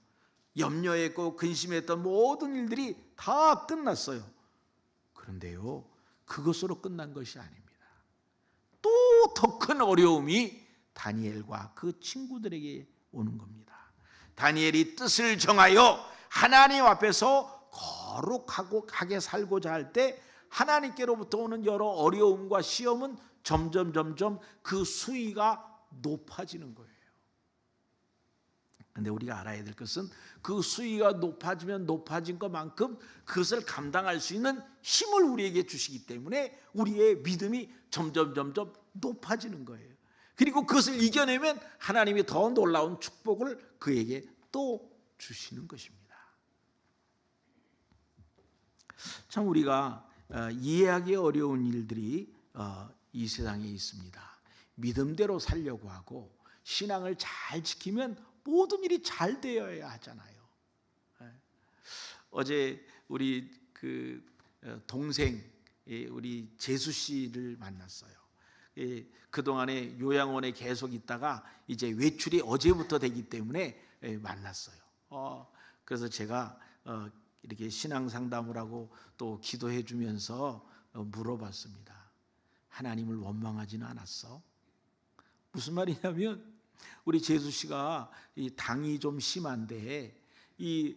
염려했고 근심했던 모든 일들이 다 끝났어요. 그런데요, 그것으로 끝난 것이 아닙니다. 또 더 큰 어려움이 다니엘과 그 친구들에게 오는 겁니다. 다니엘이 뜻을 정하여 하나님 앞에서 거룩하게 살고자 할 때 하나님께로부터 오는 여러 어려움과 시험은 점점 그 수위가 높아지는 거예요. 근데 우리가 알아야 될 것은 그 수위가 높아지면 높아진 것만큼 그것을 감당할 수 있는 힘을 우리에게 주시기 때문에 우리의 믿음이 점점 높아지는 거예요. 그리고 그것을 이겨내면 하나님이 더 놀라운 축복을 그에게 또 주시는 것입니다. 참 우리가 이해하기 어려운 일들이 이 세상에 있습니다. 믿음대로 살려고 하고 신앙을 잘 지키면 모든 일이 잘 되어야 하잖아요. 어제 우리 그 동생 우리 재수 씨를 만났어요. 그동안에 요양원에 계속 있다가 이제 외출이 어제부터 되기 때문에 만났어요. 그래서 제가 이렇게 신앙 상담을 하고 또 기도해 주면서 물어봤습니다. 하나님을 원망하지는 않았어? 무슨 말이냐면 우리 재수 씨가 이 당이 좀 심한데 이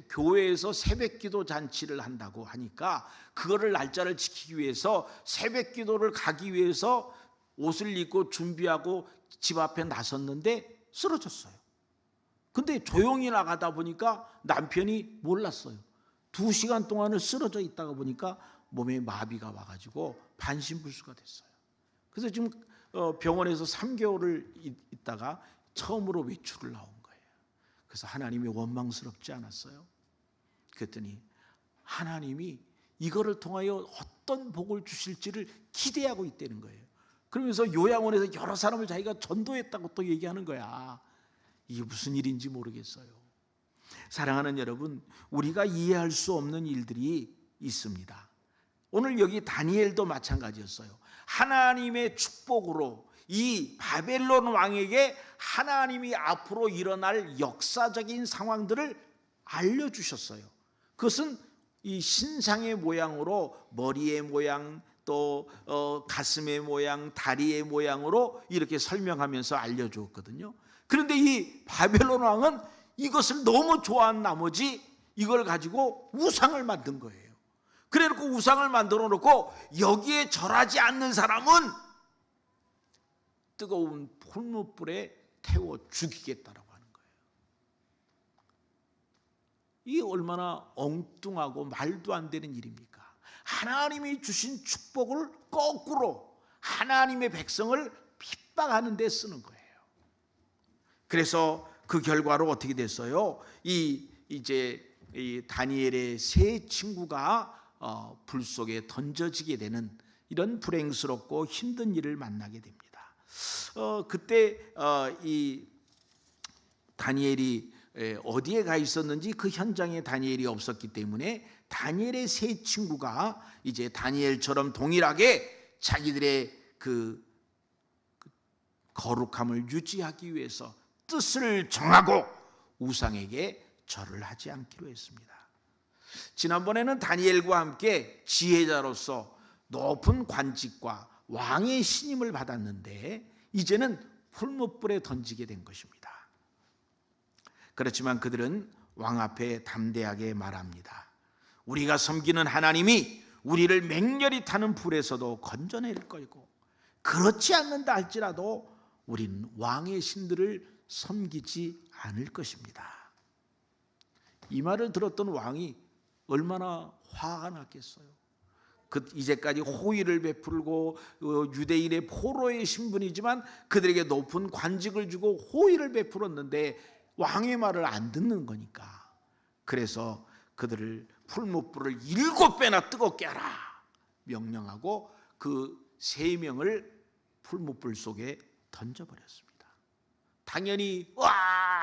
교회에서 새벽기도 잔치를 한다고 하니까 그거를 날짜를 지키기 위해서 새벽기도를 가기 위해서 옷을 입고 준비하고 집 앞에 나섰는데 쓰러졌어요. 근데 조용히 나가다 보니까 남편이 몰랐어요. 2시간 동안을 쓰러져 있다가 보니까 몸에 마비가 와가지고 반신불수가 됐어요. 그래서 지금 병원에서 3개월을 있다가 처음으로 외출을 나온 거예요. 그래서 하나님이 원망스럽지 않았어요? 그랬더니 하나님이 이거를 통하여 어떤 복을 주실지를 기대하고 있다는 거예요. 그러면서 요양원에서 여러 사람을 자기가 전도했다고 또 얘기하는 거야. 이게 무슨 일인지 모르겠어요. 사랑하는 여러분, 우리가 이해할 수 없는 일들이 있습니다. 오늘 여기 다니엘도 마찬가지였어요. 하나님의 축복으로 이 바벨론 왕에게 하나님이 앞으로 일어날 역사적인 상황들을 알려주셨어요. 그것은 이 신상의 모양으로 머리의 모양 또 가슴의 모양, 다리의 모양으로 이렇게 설명하면서 알려주었거든요. 그런데 이 바벨론 왕은 이것을 너무 좋아한 나머지 이걸 가지고 우상을 만든 거예요. 그래놓고 우상을 만들어 놓고 여기에 절하지 않는 사람은 뜨거운 풀무불에 태워 죽이겠다라고 하는 거예요. 이게 얼마나 엉뚱하고 말도 안 되는 일입니까? 하나님이 주신 축복을 거꾸로 하나님의 백성을 핍박하는 데 쓰는 거예요. 그래서 그 결과로 어떻게 됐어요? 이제 이 다니엘의 세 친구가 불 속에 던져지게 되는 이런 불행스럽고 힘든 일을 만나게 됩니다. 그때 이 다니엘이 어디에 가 있었는지 그 현장에 다니엘이 없었기 때문에 다니엘의 세 친구가 이제 다니엘처럼 동일하게 자기들의 그 거룩함을 유지하기 위해서 뜻을 정하고 우상에게 절을 하지 않기로 했습니다. 지난번에는 다니엘과 함께 지혜자로서 높은 관직과 왕의 신임을 받았는데 이제는 풀무불에 던지게 된 것입니다. 그렇지만 그들은 왕 앞에 담대하게 말합니다. 우리가 섬기는 하나님이 우리를 맹렬히 타는 불에서도 건져낼 거고 그렇지 않는다 할지라도 우리는 왕의 신들을 섬기지 않을 것입니다. 이 말을 들었던 왕이 얼마나 화가 났겠어요. 이제까지 호의를 베풀고 유대인의 포로의 신분이지만 그들에게 높은 관직을 주고 호의를 베풀었는데 왕의 말을 안 듣는 거니까. 그래서 그들을 풀무불을 7배나 뜨겁게 하라 명령하고 그 3명을 풀무불 속에 던져버렸습니다. 당연히 와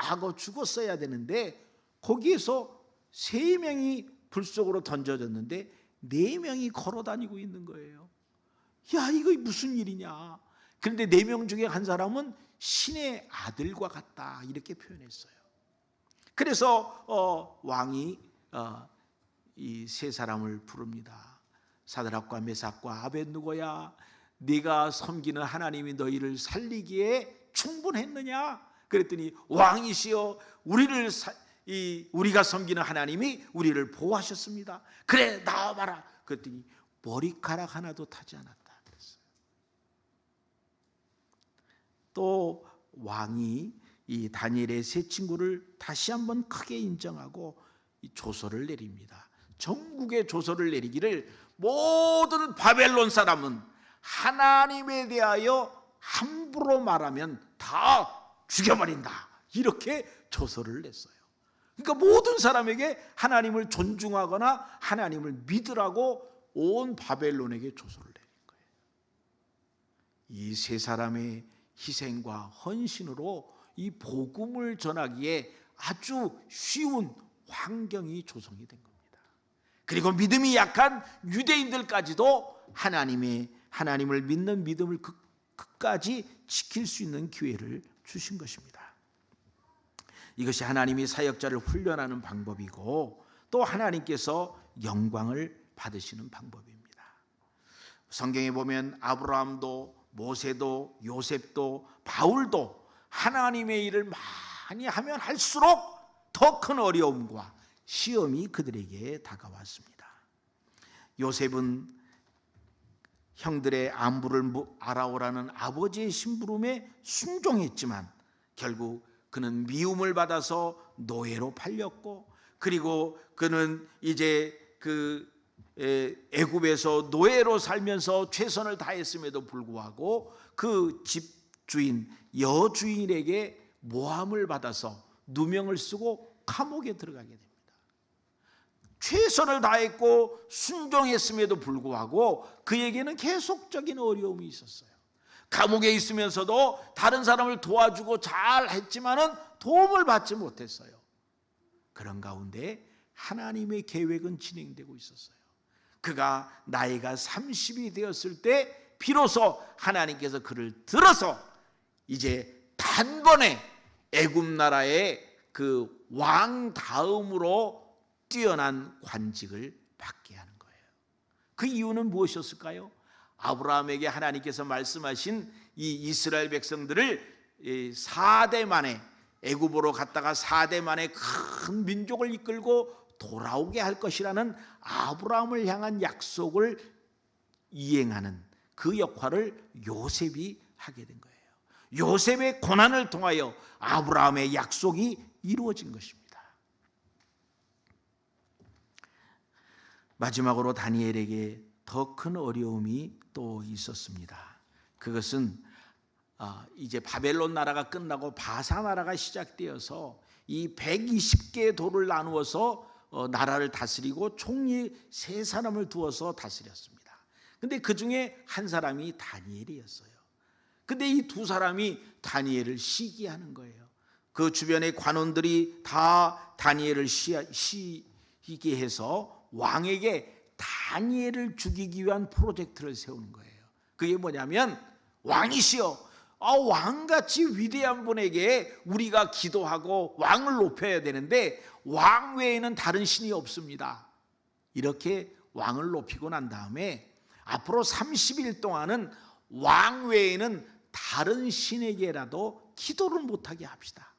하고 죽었어야 되는데 거기에서 3명이 불 속으로 던져졌는데 4명이 걸어다니고 있는 거예요. 야, 이거 무슨 일이냐. 그런데 4명 중에 한 사람은 신의 아들과 같다 이렇게 표현했어요. 그래서 왕이 이 3사람을 부릅니다. 사드락과 메삭과 아벳느고야, 네가 섬기는 하나님이 너희를 살리기에 충분했느냐? 그랬더니 왕이시여 우리가 섬기는 하나님이 우리를 보호하셨습니다. 그래 나와봐라. 그랬더니 머리카락 하나도 타지 않았다 그랬어요. 또 왕이 이 다니엘의 세 친구를 다시 한번 크게 인정하고 이 조서를 내립니다. 전국에 조서를 내리기를 모든 바벨론 사람은 하나님에 대하여 함부로 말하면 다 죽여버린다, 이렇게 조서를 냈어요. 그러니까 모든 사람에게 하나님을 존중하거나 하나님을 믿으라고 온 바벨론에게 조서를 내린 거예요. 이 세 사람의 희생과 헌신으로 이 복음을 전하기에 아주 쉬운 환경이 조성이 된 겁니다. 그리고 믿음이 약한 유대인들까지도 하나님을 믿는 믿음을 끝까지 지킬 수 있는 기회를 주신 것입니다. 이것이 하나님이 사역자를 훈련하는 방법이고 또 하나님께서 영광을 받으시는 방법입니다. 성경에 보면 아브라함도 모세도 요셉도 바울도 하나님의 일을 많이 하면 할수록 더 큰 어려움과 시험이 그들에게 다가왔습니다. 요셉은 형들의 안부를 알아오라는 아버지의 심부름에 순종했지만 결국 그는 미움을 받아서 노예로 팔렸고, 그리고 그는 이제 애굽에서 노예로 살면서 최선을 다했음에도 불구하고 그 집주인 여주인에게 모함을 받아서 누명을 쓰고 감옥에 들어가게 됩니다. 최선을 다했고 순종했음에도 불구하고 그에게는 계속적인 어려움이 있었어요. 감옥에 있으면서도 다른 사람을 도와주고 잘 했지만은 도움을 받지 못했어요. 그런 가운데 하나님의 계획은 진행되고 있었어요. 그가 나이가 30이 되었을 때 비로소 하나님께서 그를 들어서 이제 단번에 애굽 나라의 그 왕 다음으로 뛰어난 관직을 받게 하는 거예요. 그 이유는 무엇이었을까요? 아브라함에게 하나님께서 말씀하신 이 이스라엘 백성들을 4대 만에 애굽으로 갔다가 4대 만에 큰 민족을 이끌고 돌아오게 할 것이라는 아브라함을 향한 약속을 이행하는 그 역할을 요셉이 하게 된 거예요. 요셉의 고난을 통하여 아브라함의 약속이 이루어진 것입니다. 마지막으로 다니엘에게 더 큰 어려움이 또 있었습니다. 그것은 이제 바벨론 나라가 끝나고 바사 나라가 시작되어서 이 120개의 도를 나누어서 나라를 다스리고 총리 3사람을 두어서 다스렸습니다. 근데 그 중에 한 사람이 다니엘이었어요. 근데 이 2사람이 다니엘을 시기하는 거예요. 그 주변의 관원들이 다 다니엘을 시기해서 왕에게 다니엘을 죽이기 위한 프로젝트를 세우는 거예요. 그게 뭐냐면, 왕이시여, 왕같이 위대한 분에게 우리가 기도하고 왕을 높여야 되는데 왕 외에는 다른 신이 없습니다. 이렇게 왕을 높이고 난 다음에 앞으로 30일 동안은 왕 외에는 다른 신에게라도 기도를 못하게 합시다.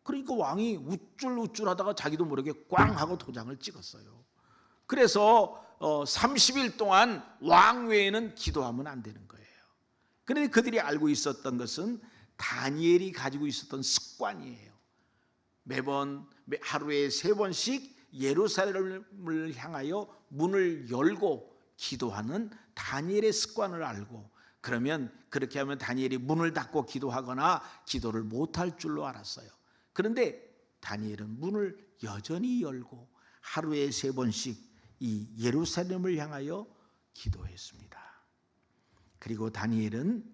그러니까 왕이 우쭐우쭐하다가 자기도 모르게 꽝 하고 도장을 찍었어요. 그래서 30일 동안 왕 외에는 기도하면 안 되는 거예요. 그런데 그들이 알고 있었던 것은 다니엘이 가지고 있었던 습관이에요. 매번 하루에 3번씩 예루살렘을 향하여 문을 열고 기도하는 다니엘의 습관을 알고, 그러면 그렇게 하면 다니엘이 문을 닫고 기도하거나 기도를 못할 줄로 알았어요. 그런데 다니엘은 문을 여전히 열고 하루에 3번씩 이 예루살렘을 향하여 기도했습니다. 그리고 다니엘은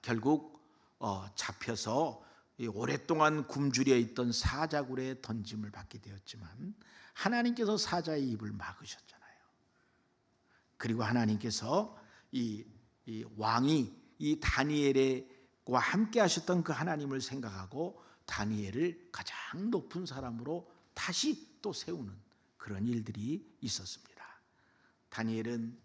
결국 잡혀서 오랫동안 굶주려 있던 사자굴에 던짐을 받게 되었지만 하나님께서 사자의 입을 막으셨잖아요. 그리고 하나님께서 이 왕이 이 다니엘과 함께 하셨던 그 하나님을 생각하고 다니엘을 가장 높은 사람으로 다시 또 세우는 그런 일들이 있었습니다. 다니엘은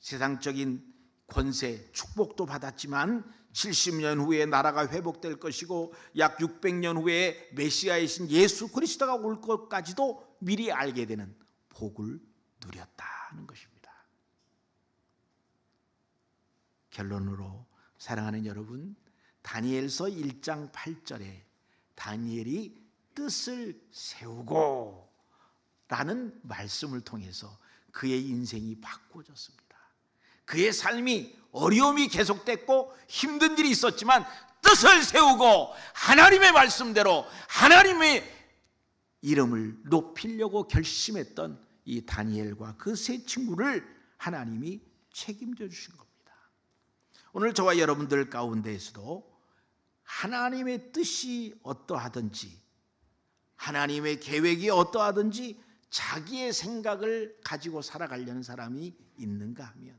세상적인 권세, 축복도 받았지만 70년 후에 나라가 회복될 것이고 약 600년 후에 메시아이신 예수 그리스도가 올 것까지도 미리 알게 되는 복을 누렸다는 것입니다. 결론으로 사랑하는 여러분, 다니엘서 1장 8절에 다니엘이 뜻을 세우고 라는 말씀을 통해서 그의 인생이 바꿔졌습니다. 그의 삶이 어려움이 계속됐고 힘든 일이 있었지만 뜻을 세우고 하나님의 말씀대로 하나님의 이름을 높이려고 결심했던 이 다니엘과 그 세 친구를 하나님이 책임져 주신 겁니다. 오늘 저와 여러분들 가운데에서도 하나님의 뜻이 어떠하든지 하나님의 계획이 어떠하든지 자기의 생각을 가지고 살아가려는 사람이 있는가 하면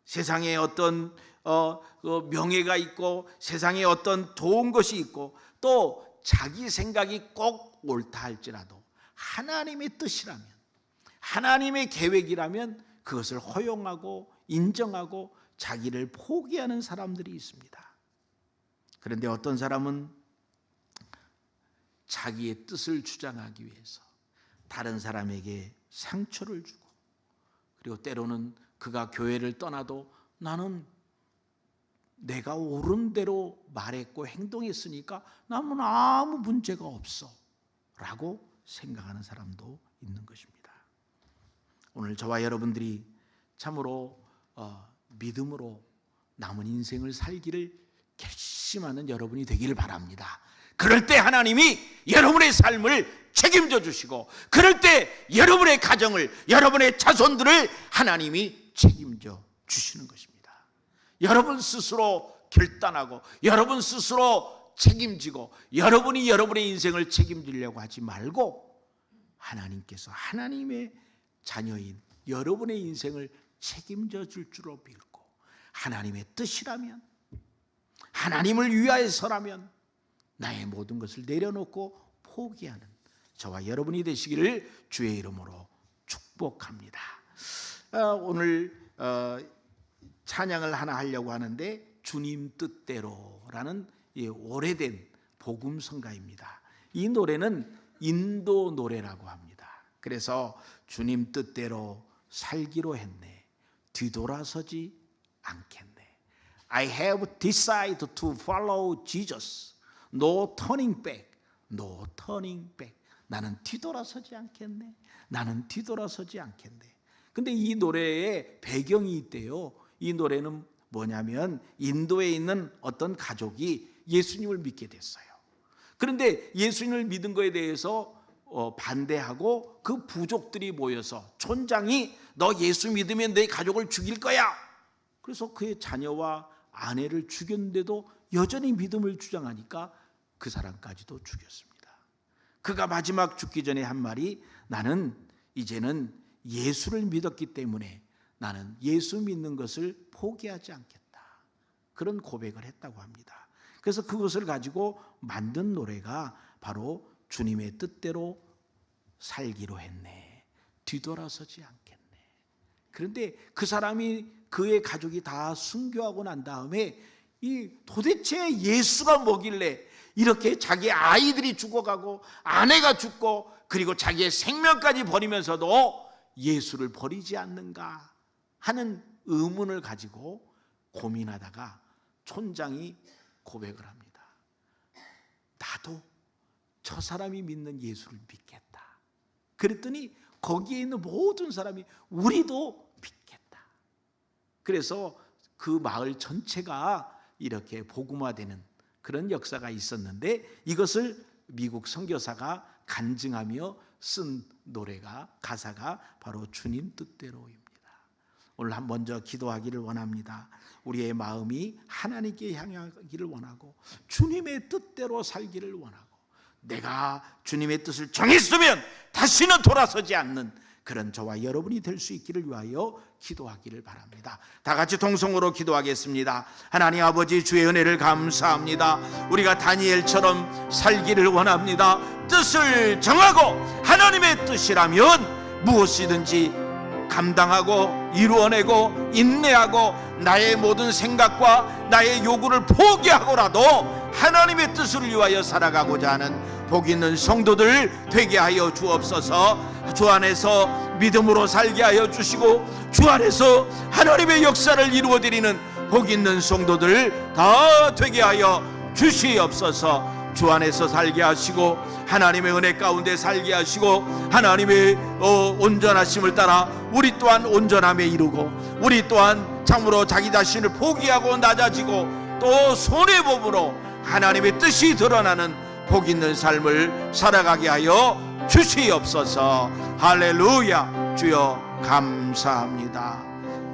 세상에 어떤 명예가 있고 세상에 어떤 좋은 것이 있고 또 자기 생각이 꼭 옳다 할지라도 하나님의 뜻이라면 하나님의 계획이라면 그것을 허용하고 인정하고 자기를 포기하는 사람들이 있습니다. 그런데 어떤 사람은 자기의 뜻을 주장하기 위해서 다른 사람에게 상처를 주고 그리고 때로는 그가 교회를 떠나도 나는 내가 옳은 대로 말했고 행동했으니까 나는 아무 문제가 없어 라고 생각하는 사람도 있는 것입니다. 오늘 저와 여러분들이 참으로 믿음으로 남은 인생을 살기를 결심하는 여러분이 되기를 바랍니다. 그럴 때 하나님이 여러분의 삶을 책임져 주시고 그럴 때 여러분의 가정을 여러분의 자손들을 하나님이 책임져 주시는 것입니다. 여러분 스스로 결단하고 여러분 스스로 책임지고 여러분이 여러분의 인생을 책임지려고 하지 말고 하나님께서 하나님의 자녀인 여러분의 인생을 책임져 줄 줄로 믿고 하나님의 뜻이라면 하나님을 위하여서라면 나의 모든 것을 내려놓고 포기하는 저와 여러분이 되시기를 주의 이름으로 축복합니다. 오늘 찬양을 하나 하려고 하는데 주님 뜻대로라는 오래된 복음성가입니다. 이 노래는 인도 노래라고 합니다. 그래서 주님 뜻대로 살기로 했네 뒤돌아서지 않겠네. I have decided to follow Jesus. No turning back. No turning back. 나는 뒤돌아서지 않겠네. 나는 뒤돌아서지 않겠네. 근데 이 노래에 배경이 있대요. 이 노래는 뭐냐면 인도에 있는 어떤 가족이 예수님을 믿게 됐어요. 그런데 예수님을 믿은 거에 대해서 반대하고 그 부족들이 모여서 촌장이 너 예수 믿으면 내 가족을 죽일 거야. 그래서 그의 자녀와 아내를 죽였는데도 여전히 믿음을 주장하니까 그 사람까지도 죽였습니다. 그가 마지막 죽기 전에 한 말이 나는 이제는 예수를 믿었기 때문에 나는 예수 믿는 것을 포기하지 않겠다. 그런 고백을 했다고 합니다. 그래서 그것을 가지고 만든 노래가 바로 주님의 뜻대로 살기로 했네. 뒤돌아서지 않겠네. 그런데 그 사람이 그의 가족이 다 순교하고 난 다음에 이 도대체 예수가 뭐길래 이렇게 자기 아이들이 죽어가고 아내가 죽고 그리고 자기의 생명까지 버리면서도 예수를 버리지 않는가 하는 의문을 가지고 고민하다가 촌장이 고백을 합니다. 나도 저 사람이 믿는 예수를 믿겠다. 그랬더니 거기에 있는 모든 사람이 우리도 믿겠다. 그래서 그 마을 전체가 이렇게 복음화되는 그런 역사가 있었는데 이것을 미국 선교사가 간증하며 쓴 노래가 가사가 바로 주님 뜻대로입니다. 오늘 먼저 기도하기를 원합니다. 우리의 마음이 하나님께 향하기를 원하고 주님의 뜻대로 살기를 원하고 내가 주님의 뜻을 정했으면 다시는 돌아서지 않는 그런 저와 여러분이 될 수 있기를 위하여 기도하기를 바랍니다. 다 같이 동성으로 기도하겠습니다. 하나님 아버지 주의 은혜를 감사합니다. 우리가 다니엘처럼 살기를 원합니다. 뜻을 정하고 하나님의 뜻이라면 무엇이든지 감당하고 이루어내고 인내하고 나의 모든 생각과 나의 요구를 포기하고라도 하나님의 뜻을 위하여 살아가고자 하는 복 있는 성도들 되게 하여 주옵소서. 주 안에서 믿음으로 살게 하여 주시고 주 안에서 하나님의 역사를 이루어드리는 복 있는 성도들 다 되게 하여 주시옵소서. 주 안에서 살게 하시고 하나님의 은혜 가운데 살게 하시고 하나님의 온전하심을 따라 우리 또한 온전함에 이르고 우리 또한 참으로 자기 자신을 포기하고 낮아지고 또 손해법으로 하나님의 뜻이 드러나는 복 있는 삶을 살아가게 하여 주시옵소서. 할렐루야. 주여 감사합니다.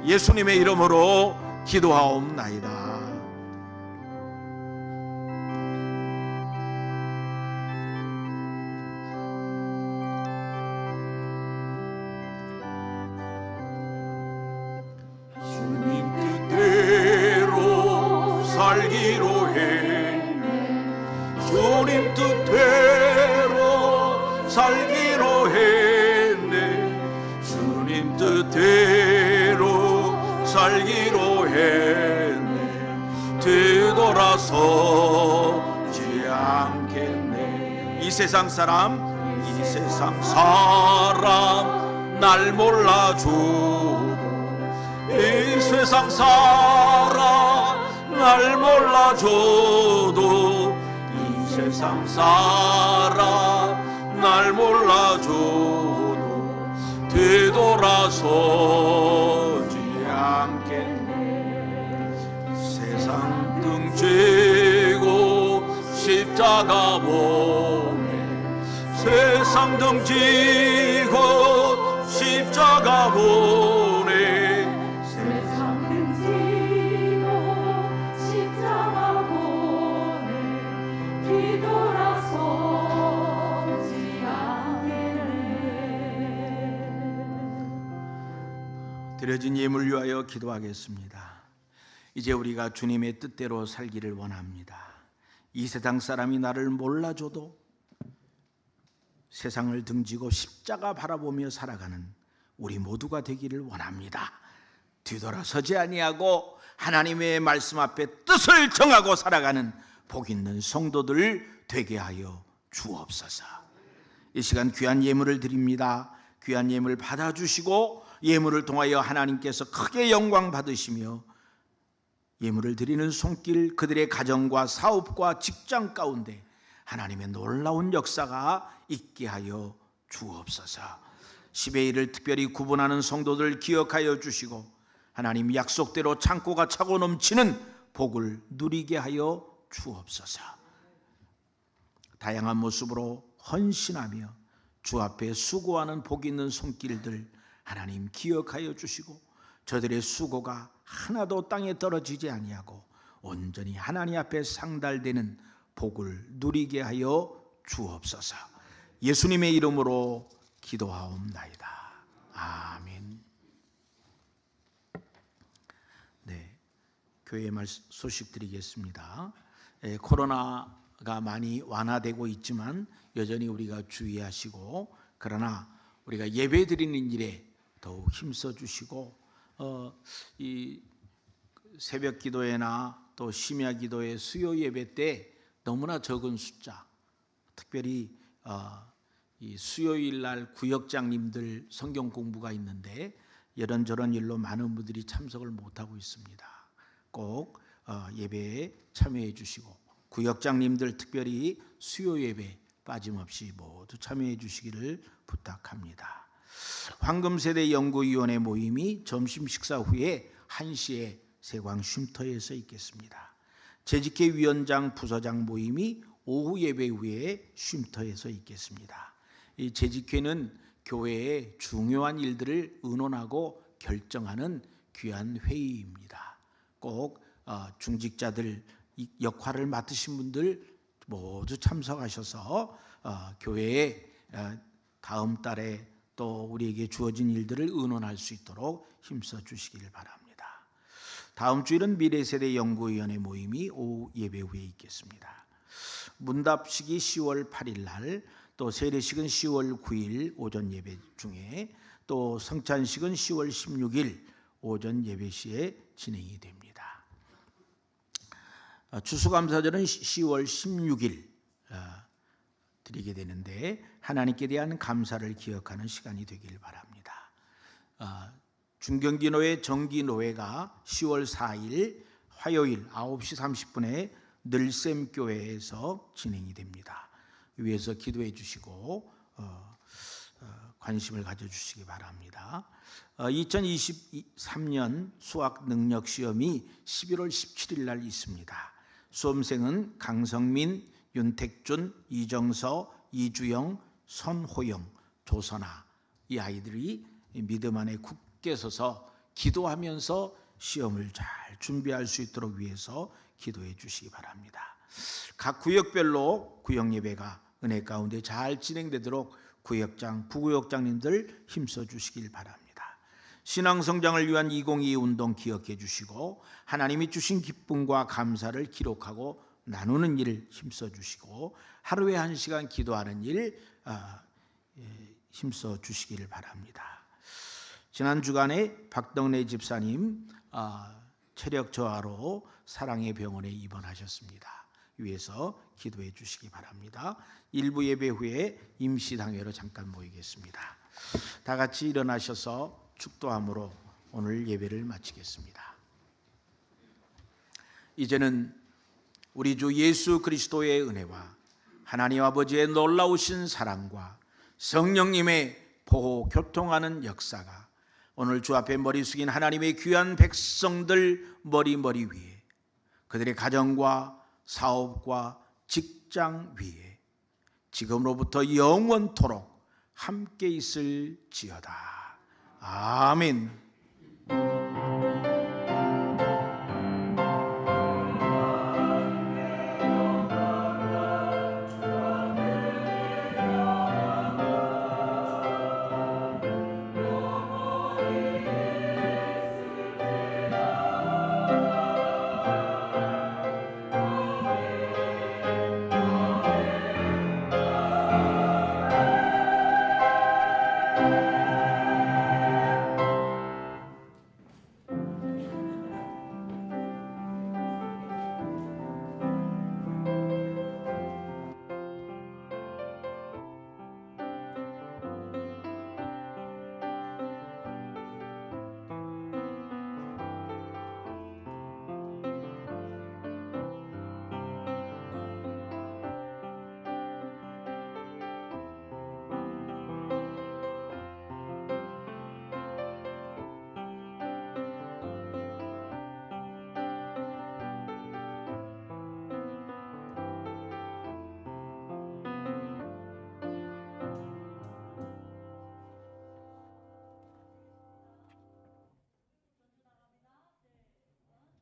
예수님의 이름으로 기도하옵나이다. 살기로 했네. 주님 뜻대로 살기로 했네. 주님 뜻대로 살기로 했네. 되돌아서지 않겠네. 이 세상 사람 날 몰라줘도 이 세상 사람 날 몰라줘도 이 세상 사람 날 몰라줘도 되돌아서지 않겠네. 세상 등지고 십자가 보네. 세상 등지고 십자가 보네. 드려진 예물 위하여 기도하겠습니다. 이제 우리가 주님의 뜻대로 살기를 원합니다. 이 세상 사람이 나를 몰라줘도 세상을 등지고 십자가 바라보며 살아가는 우리 모두가 되기를 원합니다. 뒤돌아서지 아니하고 하나님의 말씀 앞에 뜻을 정하고 살아가는 복 있는 성도들 되게 하여 주옵소서. 이 시간 귀한 예물을 드립니다. 귀한 예물 받아주시고 예물을 통하여 하나님께서 크게 영광 받으시며 예물을 드리는 손길, 그들의 가정과 사업과 직장 가운데 하나님의 놀라운 역사가 있게 하여 주옵소서. 10의 1을 특별히 구분하는 성도들 기억하여 주시고 하나님 약속대로 창고가 차고 넘치는 복을 누리게 하여 주옵소서. 다양한 모습으로 헌신하며 주 앞에 수고하는 복 있는 손길들 하나님 기억하여 주시고 저들의 수고가 하나도 땅에 떨어지지 아니하고 온전히 하나님 앞에 상달되는 복을 누리게 하여 주옵소서. 예수님의 이름으로 기도하옵나이다. 아멘. 네, 교회 소식 드리겠습니다. 코로나가 많이 완화되고 있지만 여전히 우리가 주의하시고 그러나 우리가 예배 드리는 일에 더욱 힘써 주시고 이 새벽 기도회나 또 심야 기도회 수요 예배 때 너무나 적은 숫자, 특별히 이 수요일 날 구역장님들 성경 공부가 있는데 이런저런 일로 많은 분들이 참석을 못하고 있습니다. 꼭 예배에 참여해 주시고 구역장님들 특별히 수요 예배 빠짐없이 모두 참여해 주시기를 부탁합니다. 황금세대 연구위원회 모임이 점심 식사 후에 1시에 세광 쉼터에서 있겠습니다. 재직회 위원장 부서장 모임이 오후 예배 후에 쉼터에서 있겠습니다. 이 재직회는 교회의 중요한 일들을 의논하고 결정하는 귀한 회의입니다. 꼭 중직자들 역할을 맡으신 분들 모두 참석하셔서 교회에 다음 달에 또 우리에게 주어진 일들을 의논할 수 있도록 힘써 주시길 바랍니다. 다음 주일은 미래세대 연구위원회 모임이 오후 예배 후에 있겠습니다. 문답식이 10월 8일 날, 또 세례식은 10월 9일 오전 예배 중에, 또 성찬식은 10월 16일 오전 예배 시에 진행이 됩니다. 추수감사절은 10월 16일 드리게 되는데 하나님께 대한 감사를 기억하는 시간이 되길 바랍니다. 중경기노회 정기노회가 10월 4일 화요일 9시 30분에 늘샘교회에서 진행이 됩니다. 위에서 기도해 주시고 관심을 가져주시기 바랍니다. 2023년 수학 능력 시험이 11월 17일 날 있습니다. 수험생은 강성민, 윤택준, 이정서, 이주영, 선호영, 조선아, 이 아이들이 믿음 안에 굳게 서서 기도하면서 시험을 잘 준비할 수 있도록 위해서 기도해 주시기 바랍니다. 각 구역별로 구역 예배가 은혜 가운데 잘 진행되도록 구역장, 부구역장님들 힘써 주시길 바랍니다. 신앙 성장을 위한 2022 운동 기억해 주시고 하나님이 주신 기쁨과 감사를 기록하고 나누는 일을 힘써 주시고 하루에 1시간 기도하는 일 힘써 주시기를 바랍니다. 지난 주간에 박덕래 집사님 체력 저하로 사랑의 병원에 입원하셨습니다. 위해서 기도해 주시기 바랍니다. 일부 예배 후에 임시당회로 잠깐 모이겠습니다. 다 같이 일어나셔서 축도함으로 오늘 예배를 마치겠습니다. 이제는 우리 주 예수 그리스도의 은혜와 하나님 아버지의 놀라우신 사랑과 성령님의 보호 교통하는 역사가 오늘 주 앞에 머리 숙인 하나님의 귀한 백성들 머리 위에 그들의 가정과 사업과 직장 위에 지금으로부터 영원토록 함께 있을지어다. 아멘.